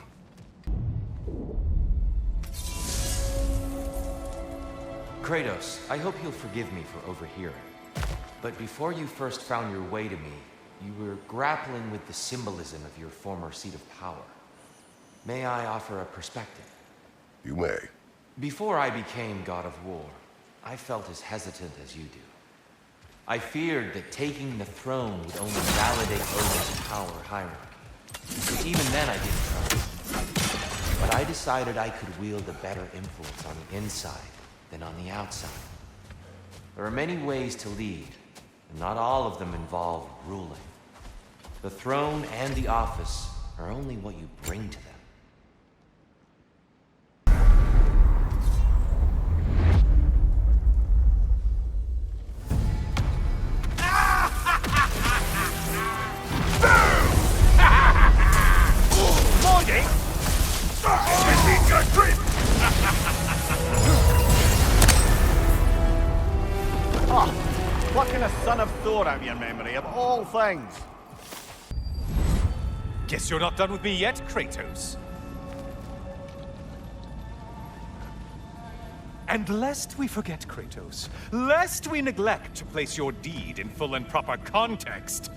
Kratos, I hope you'll forgive me for overhearing. But before you first found your way to me, you were grappling with the symbolism of your former seat of power. May I offer a perspective? You may. Before I became God of War, I felt as hesitant as you do. I feared that taking the throne would only validate Odin's power hierarchy. Even then I didn't trust. But I decided I could wield a better influence on the inside than on the outside. There are many ways to lead, and not all of them involve ruling. The throne and the office are only what you bring to them. Plucking a son of Thor out of your memory, of all things. Guess you're not done with me yet, Kratos. And lest we forget, Kratos, lest we neglect to place your deed in full and proper context,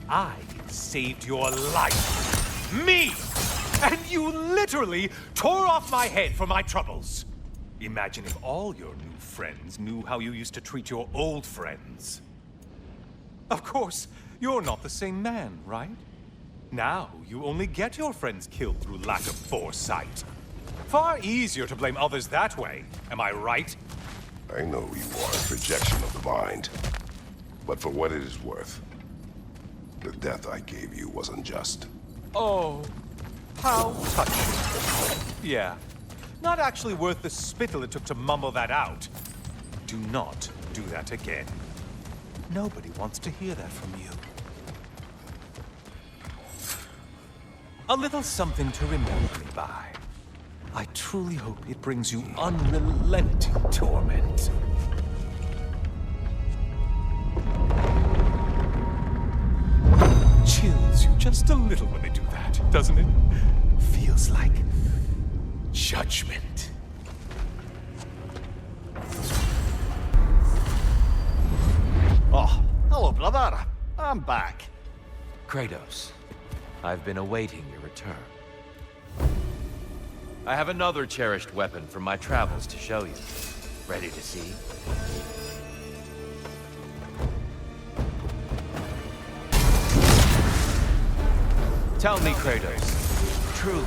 I saved your life. Me! And you literally tore off my head for my troubles. Imagine if all your new friends knew how you used to treat your old friends. Of course, you're not the same man, right? Now, you only get your friends killed through lack of foresight. Far easier to blame others that way, am I right? I know you are a projection of the mind. But for what it is worth, the death I gave you was unjust. Oh, how touching. Yeah, not actually worth the spittle it took to mumble that out. Do not do that again. Nobody wants to hear that from you. A little something to remember me by. I truly hope it brings you unrelenting torment. Chills you just a little when they do that, doesn't it? Feels like judgment. Oh, hello, brother. I'm back. Kratos, I've been awaiting your return. I have another cherished weapon from my travels to show you. Ready to see? Tell me, Kratos, truly,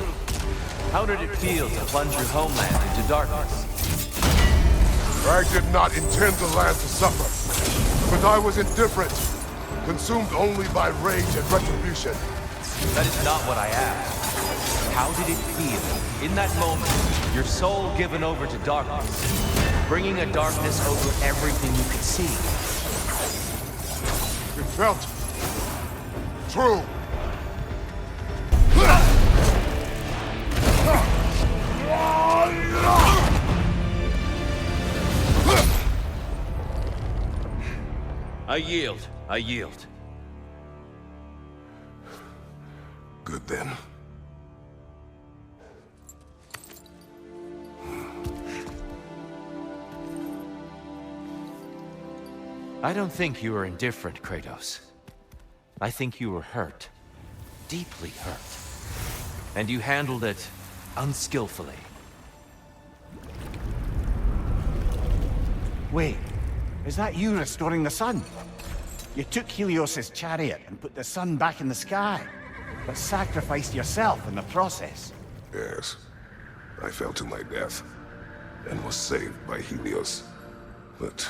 how did it feel to plunge your homeland into darkness? I did not intend the land to suffer, but I was indifferent, consumed only by rage and retribution. That is not what I asked. How did it feel, in that moment, your soul given over to darkness, bringing a darkness over everything you could see? It felt true. I yield. I yield. Good then. I don't think you were indifferent, Kratos. I think you were hurt. Deeply hurt. And you handled it unskillfully. Wait, is that you restoring the sun? You took Helios's chariot and put the sun back in the sky, but sacrificed yourself in the process. Yes. I fell to my death, and was saved by Helios. But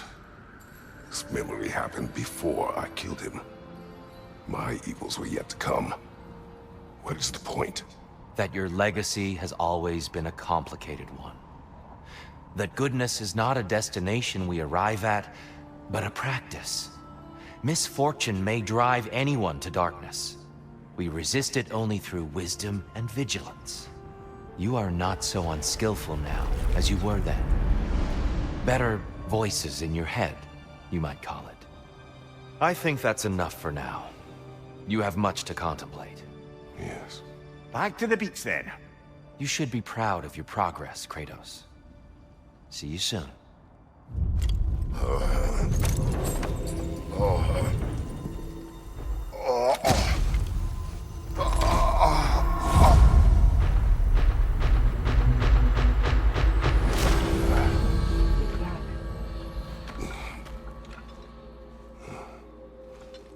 this memory happened before I killed him. My evils were yet to come. What is the point? That your legacy has always been a complicated one. That goodness is not a destination we arrive at, but a practice. Misfortune may drive anyone to darkness. We resist it only through wisdom and vigilance. You are not so unskillful now as you were then. Better voices in your head, you might call it. I think that's enough for now. You have much to contemplate. Yes. Back to the beach then. You should be proud of your progress, Kratos. See you soon.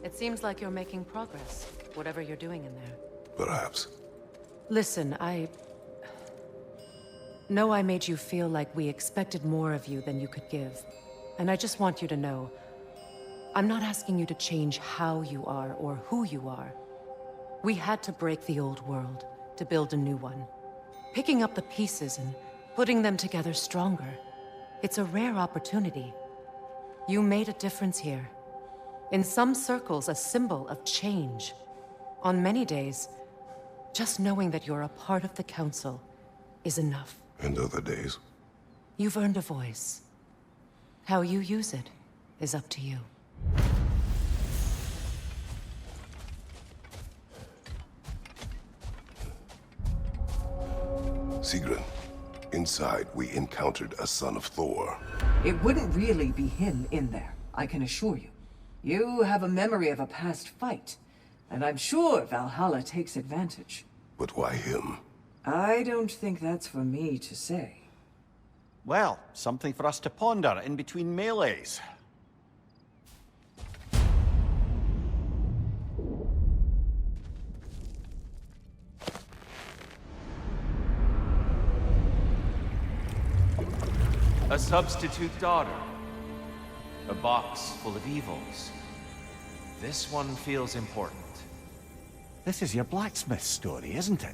It seems like you're making progress, whatever you're doing in there. Perhaps. Listen, I know I made you feel like we expected more of you than you could give. And I just want you to know, I'm not asking you to change how you are or who you are. We had to break the old world to build a new one. Picking up the pieces and putting them together stronger. It's a rare opportunity. You made a difference here. In some circles, a symbol of change. On many days, just knowing that you're a part of the Council is enough. And other days? You've earned a voice. How you use it is up to you. Sigrun, inside we encountered a son of Thor. It wouldn't really be him in there, I can assure you. You have a memory of a past fight, and I'm sure Valhalla takes advantage. But why him? I don't think that's for me to say. Well, something for us to ponder in between melees. A substitute daughter. A box full of evils. This one feels important. This is your blacksmith story, isn't it?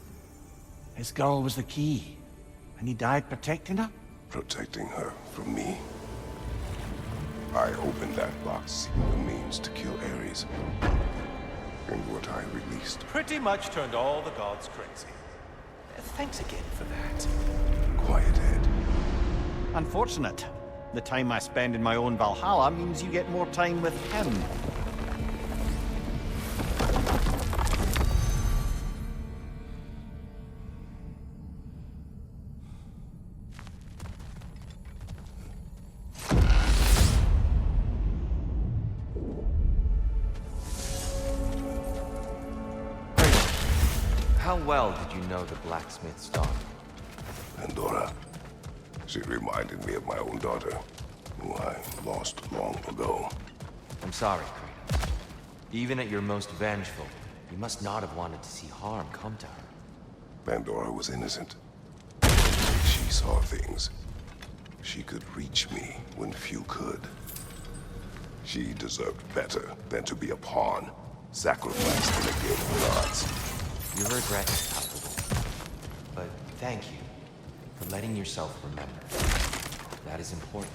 His girl was the key, and he died protecting her? Protecting her from me. I opened that box seeking the means to kill Ares. And what I released. Pretty much turned all the gods crazy. Thanks again for that. Quiet head. Unfortunate. The time I spend in my own Valhalla means you get more time with him. How well did you know the blacksmith's daughter? Pandora. She reminded me of my own daughter, who I lost long ago. I'm sorry, Kratos. Even at your most vengeful, you must not have wanted to see harm come to her. Pandora was innocent. She saw things. She could reach me when few could. She deserved better than to be a pawn, sacrificed in a game of gods. Your regret is palpable. But thank you for letting yourself remember. That is important.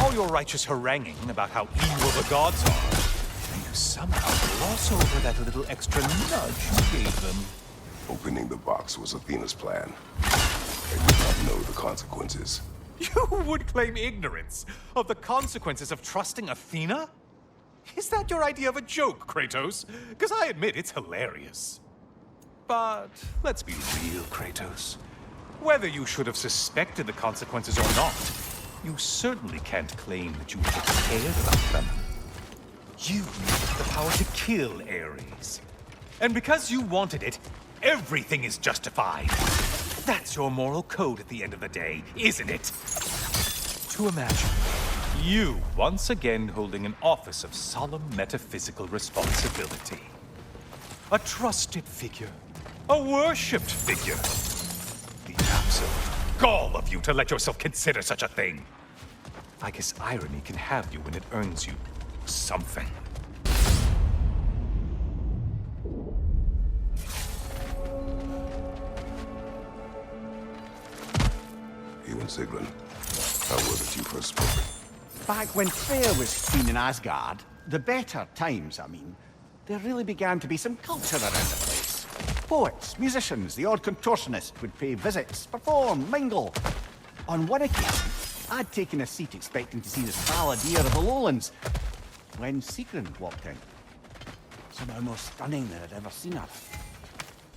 All your righteous haranguing about how evil the gods are, and you somehow gloss over that little extra nudge you gave them. Opening the box was Athena's plan. I did not know the consequences. You would claim ignorance of the consequences of trusting Athena? Is that your idea of a joke, Kratos? Because I admit it's hilarious. But let's be real, Kratos. Whether you should have suspected the consequences or not, you certainly can't claim that you would have cared about them. You needed the power to kill Ares. And because you wanted it, everything is justified. That's your moral code at the end of the day, isn't it? To imagine you once again holding an office of solemn metaphysical responsibility. A trusted figure. A worshipped figure. The absolute gall of you to let yourself consider such a thing. I guess irony can have you when it earns you something. You and Sigrun, how was it you first spoke? Back when Freya was queen in Asgard, the better times, I mean, there really began to be some culture around the place. Poets, musicians, the odd contortionist would pay visits, perform, mingle. On one occasion, I'd taken a seat expecting to see this balladeer of the lowlands, when Sigrun walked in. Somehow more stunning than I'd ever seen her.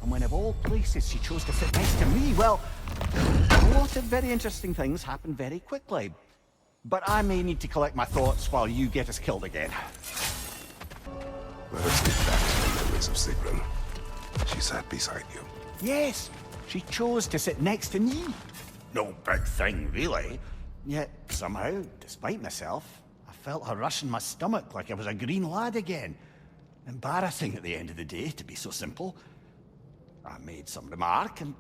And when of all places she chose to sit next to me, well, a lot of very interesting things happened very quickly. But I may need to collect my thoughts while you get us killed again. Let us get back to the memories of Sigrun. She sat beside you. Yes, she chose to sit next to me. No big thing, really. Yet, somehow, despite myself, I felt her rush in my stomach like I was a green lad again. Embarrassing at the end of the day, to be so simple. I made some remark, and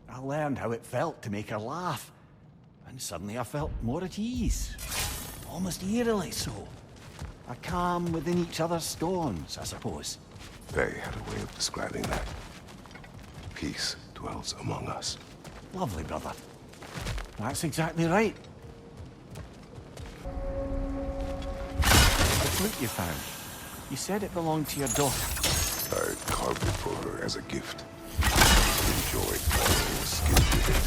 I learned how it felt to make her laugh. And suddenly I felt more at ease. Almost eerily so. A calm within each other's storms, I suppose. They had a way of describing that. Peace dwells among us. Lovely, brother. That's exactly right. The flute you found. You said it belonged to your daughter. I carved it for her as a gift. She enjoyed playing with skill with it.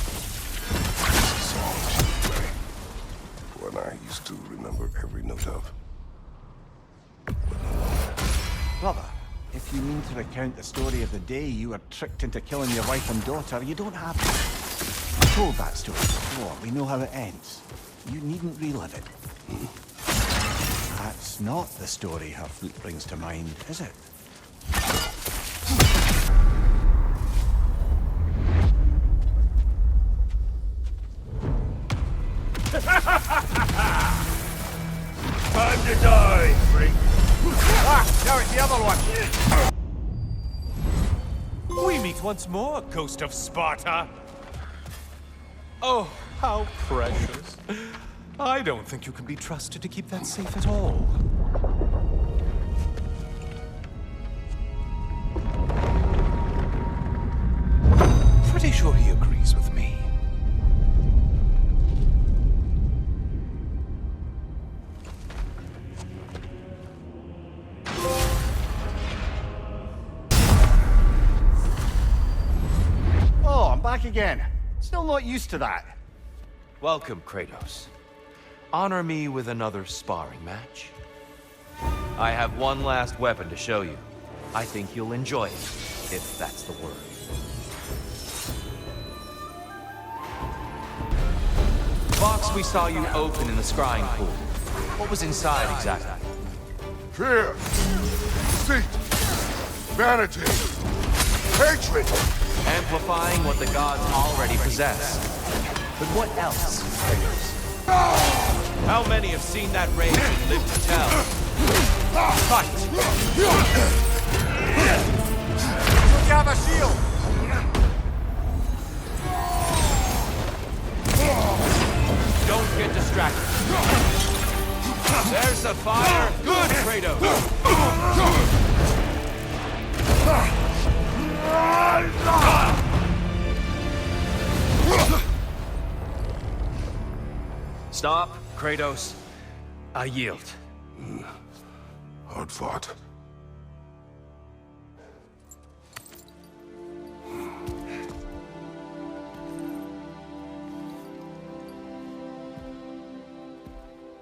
It's a song she would play. One I used to remember every note of. But no longer. Brother, if you mean to recount the story of the day you were tricked into killing your wife and daughter, you don't have to. I told that story before. We know how it ends. You needn't relive it. That's not the story her flute brings to mind, is it? Time to die, freak! Now it's the other one! We meet once more, Ghost of Sparta! Oh, how precious. I don't think you can be trusted to keep that safe at all. Pretty sure he agrees with me. Oh, I'm back again. Still not used to that. Welcome, Kratos. Honor me with another sparring match. I have one last weapon to show you. I think you'll enjoy it, if that's the word. The box we saw you open in the scrying pool. What was inside exactly? Fear, deceit, vanity, hatred. Amplifying what the gods already possess. But what else? How many have seen that rage and lived to tell? Fight! Look out, a shield! Don't get distracted. There's the fire. Good, Kratos. Stop, Kratos. I yield. Hard fought.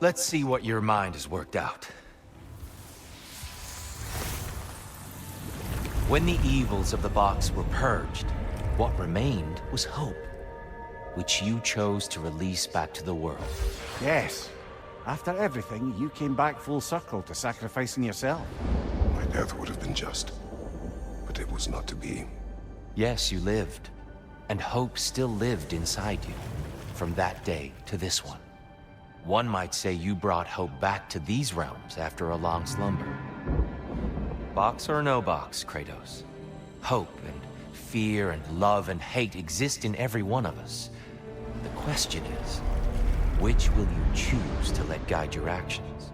Let's see what your mind has worked out. When the evils of the box were purged, what remained was hope, which you chose to release back to the world. Yes. After everything, you came back full circle to sacrificing yourself. My death would have been just, but it was not to be. Yes, you lived, and hope still lived inside you, from that day to this one. One might say you brought hope back to these realms after a long slumber. Box or no box, Kratos. Hope and fear and love and hate exist in every one of us. The question is, which will you choose to let guide your actions?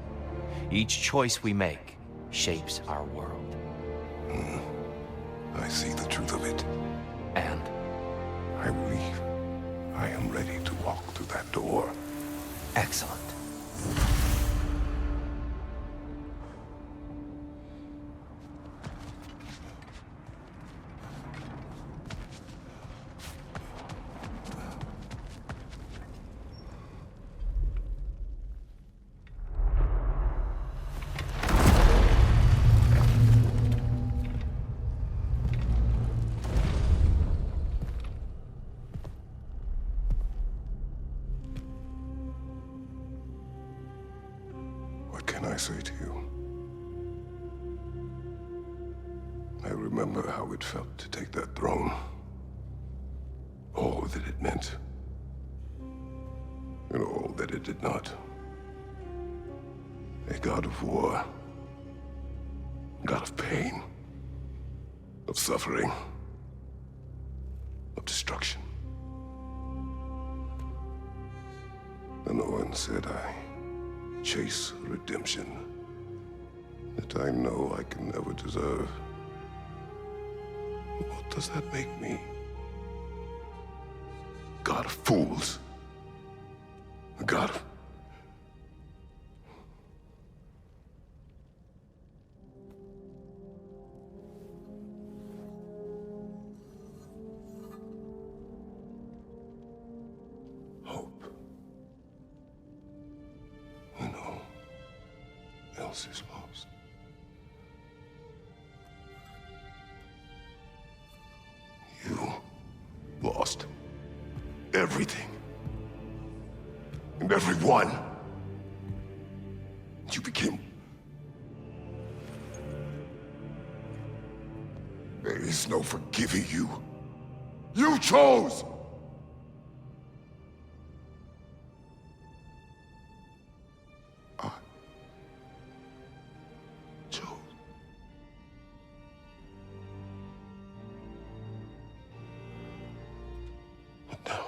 Each choice we make shapes our world. I see the truth of it. And I believe I am ready to walk through that door. excellent. What can I say to you? I remember how it felt to take that throne. All that it meant. And all that it did not. A god of war. God of pain. Of suffering. Of destruction. And the one said I chase redemption that I know I can never deserve. What does that make me? God of fools. A god of... hope. When all else is lost. You lost everything. And everyone. You became... There is no forgiving you. You chose! I chose. But now,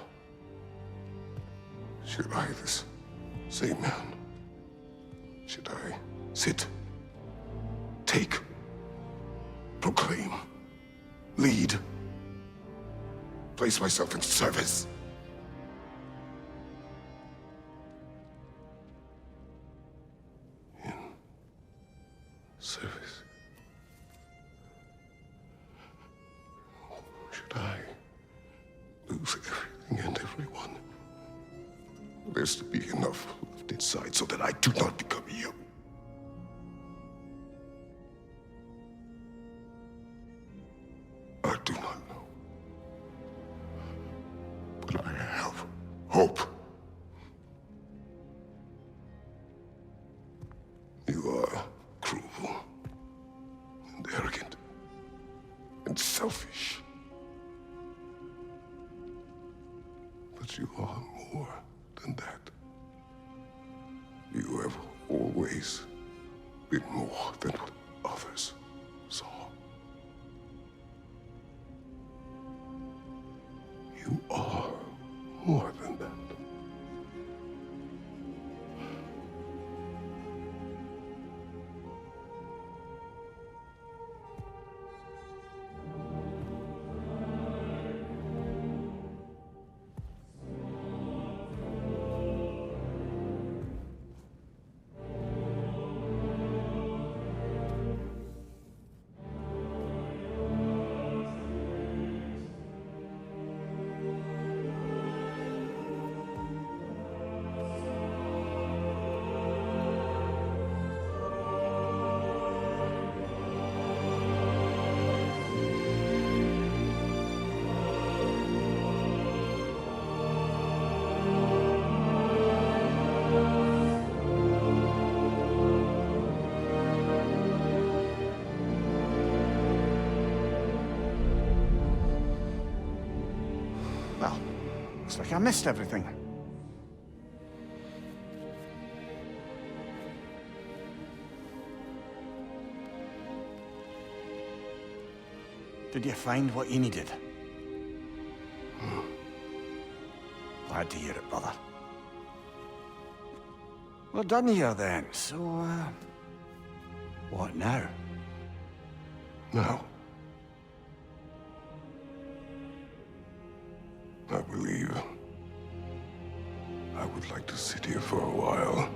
should I, this same man, should I sit, take, proclaim, lead, place myself in service? In service? Should I lose everything and everyone? There's to be enough left inside so that I do not become you. I do not know. But I have hope. You are cruel. selfish. But you are more than that. You have always been more than what others saw. You are more than that. Well, looks like I missed everything. Did you find what you needed? Glad to hear it, brother. We're done here then, so, what now? Now, I believe I would like to sit here for a while.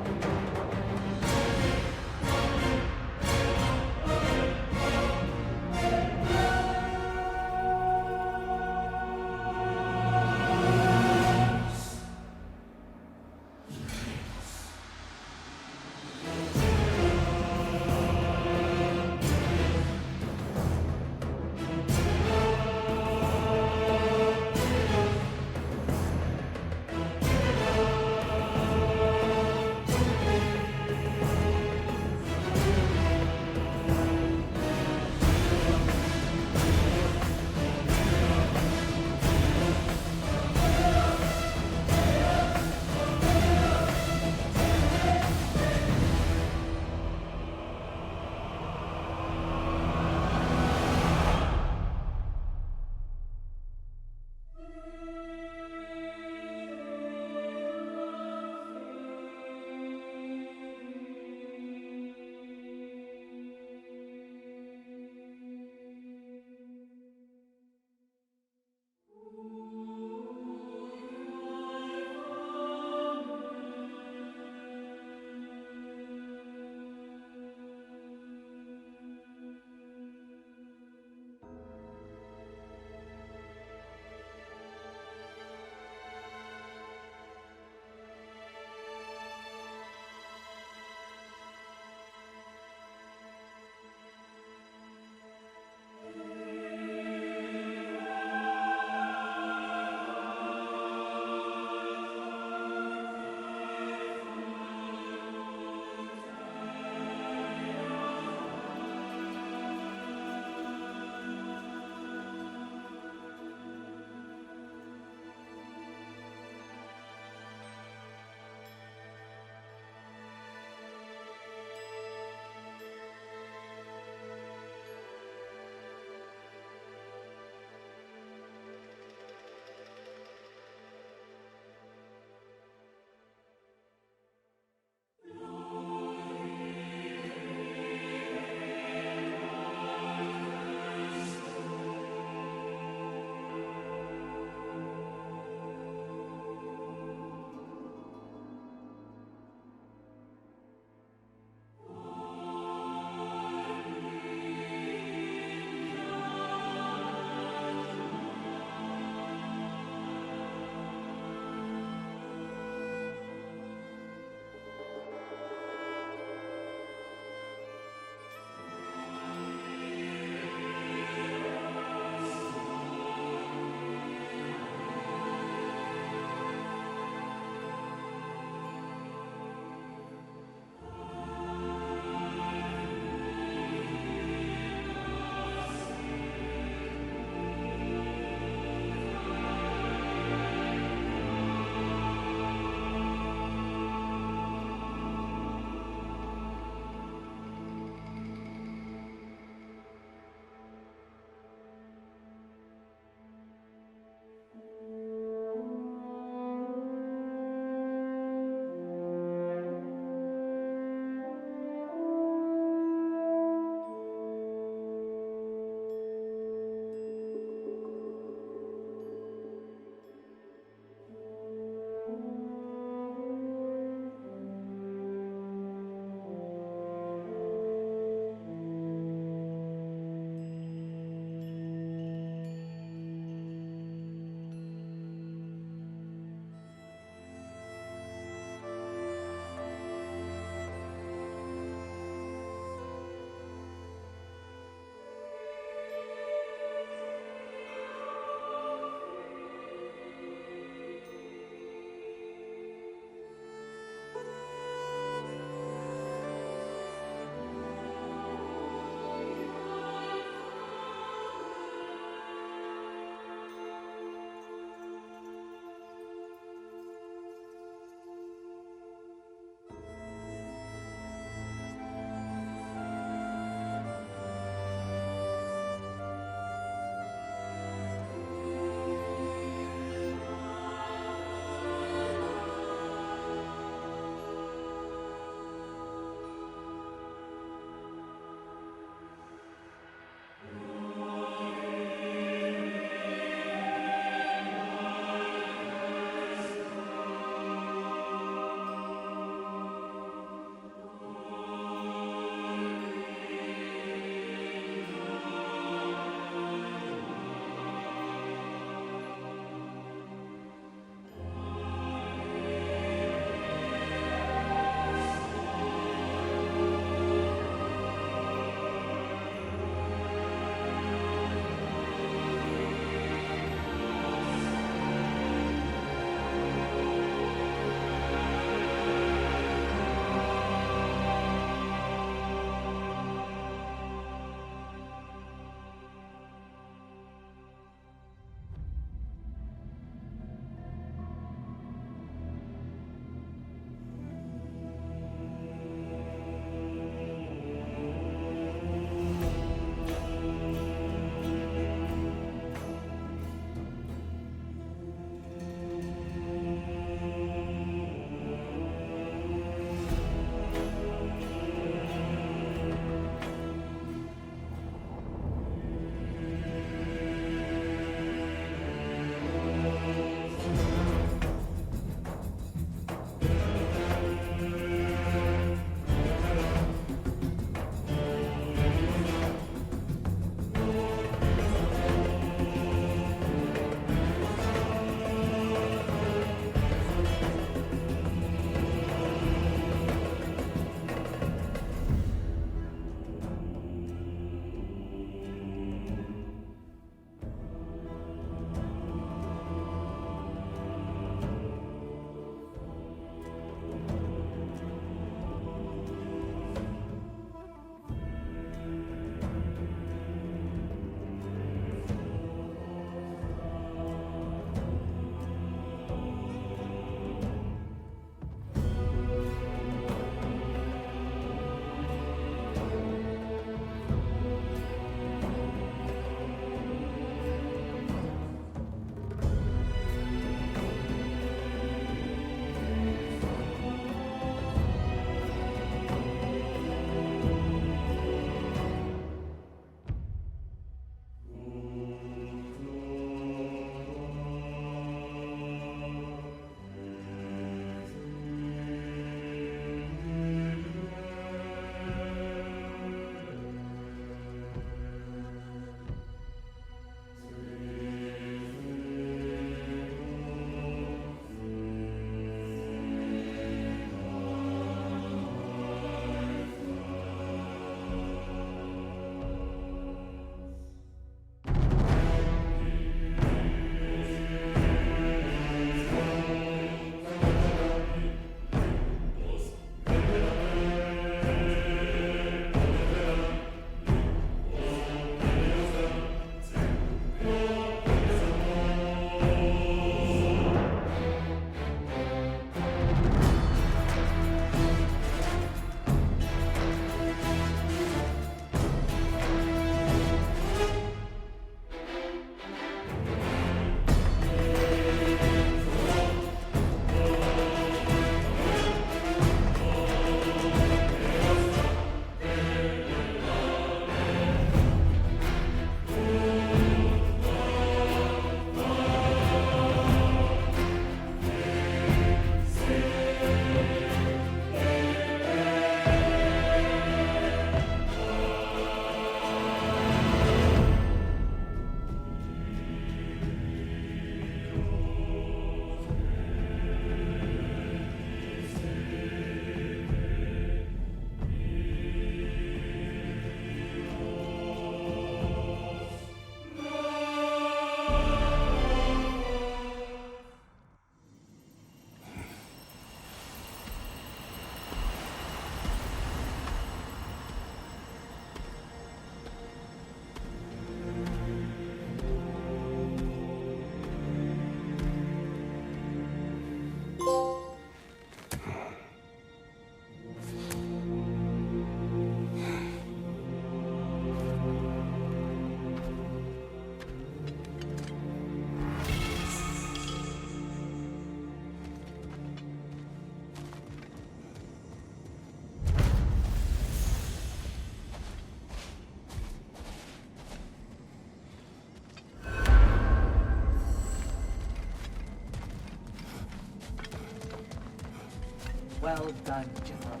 Well done, General.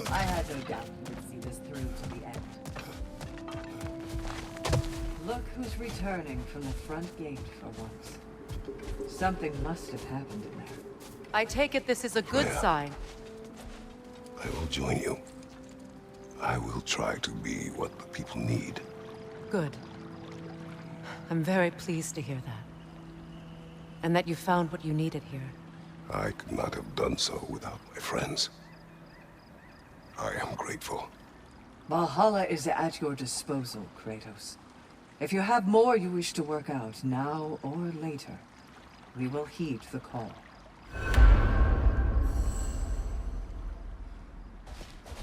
I had no doubt you would see this through to the end. Look who's returning from the front gate for once. Something must have happened in there. I take it this is a good sign. I will join you. I will try to be what the people need. Good. I'm very pleased to hear that. And that you found what you needed here. I could not have done so without my friends. I am grateful. Valhalla is at your disposal, Kratos. If you have more you wish to work out, now or later, we will heed the call.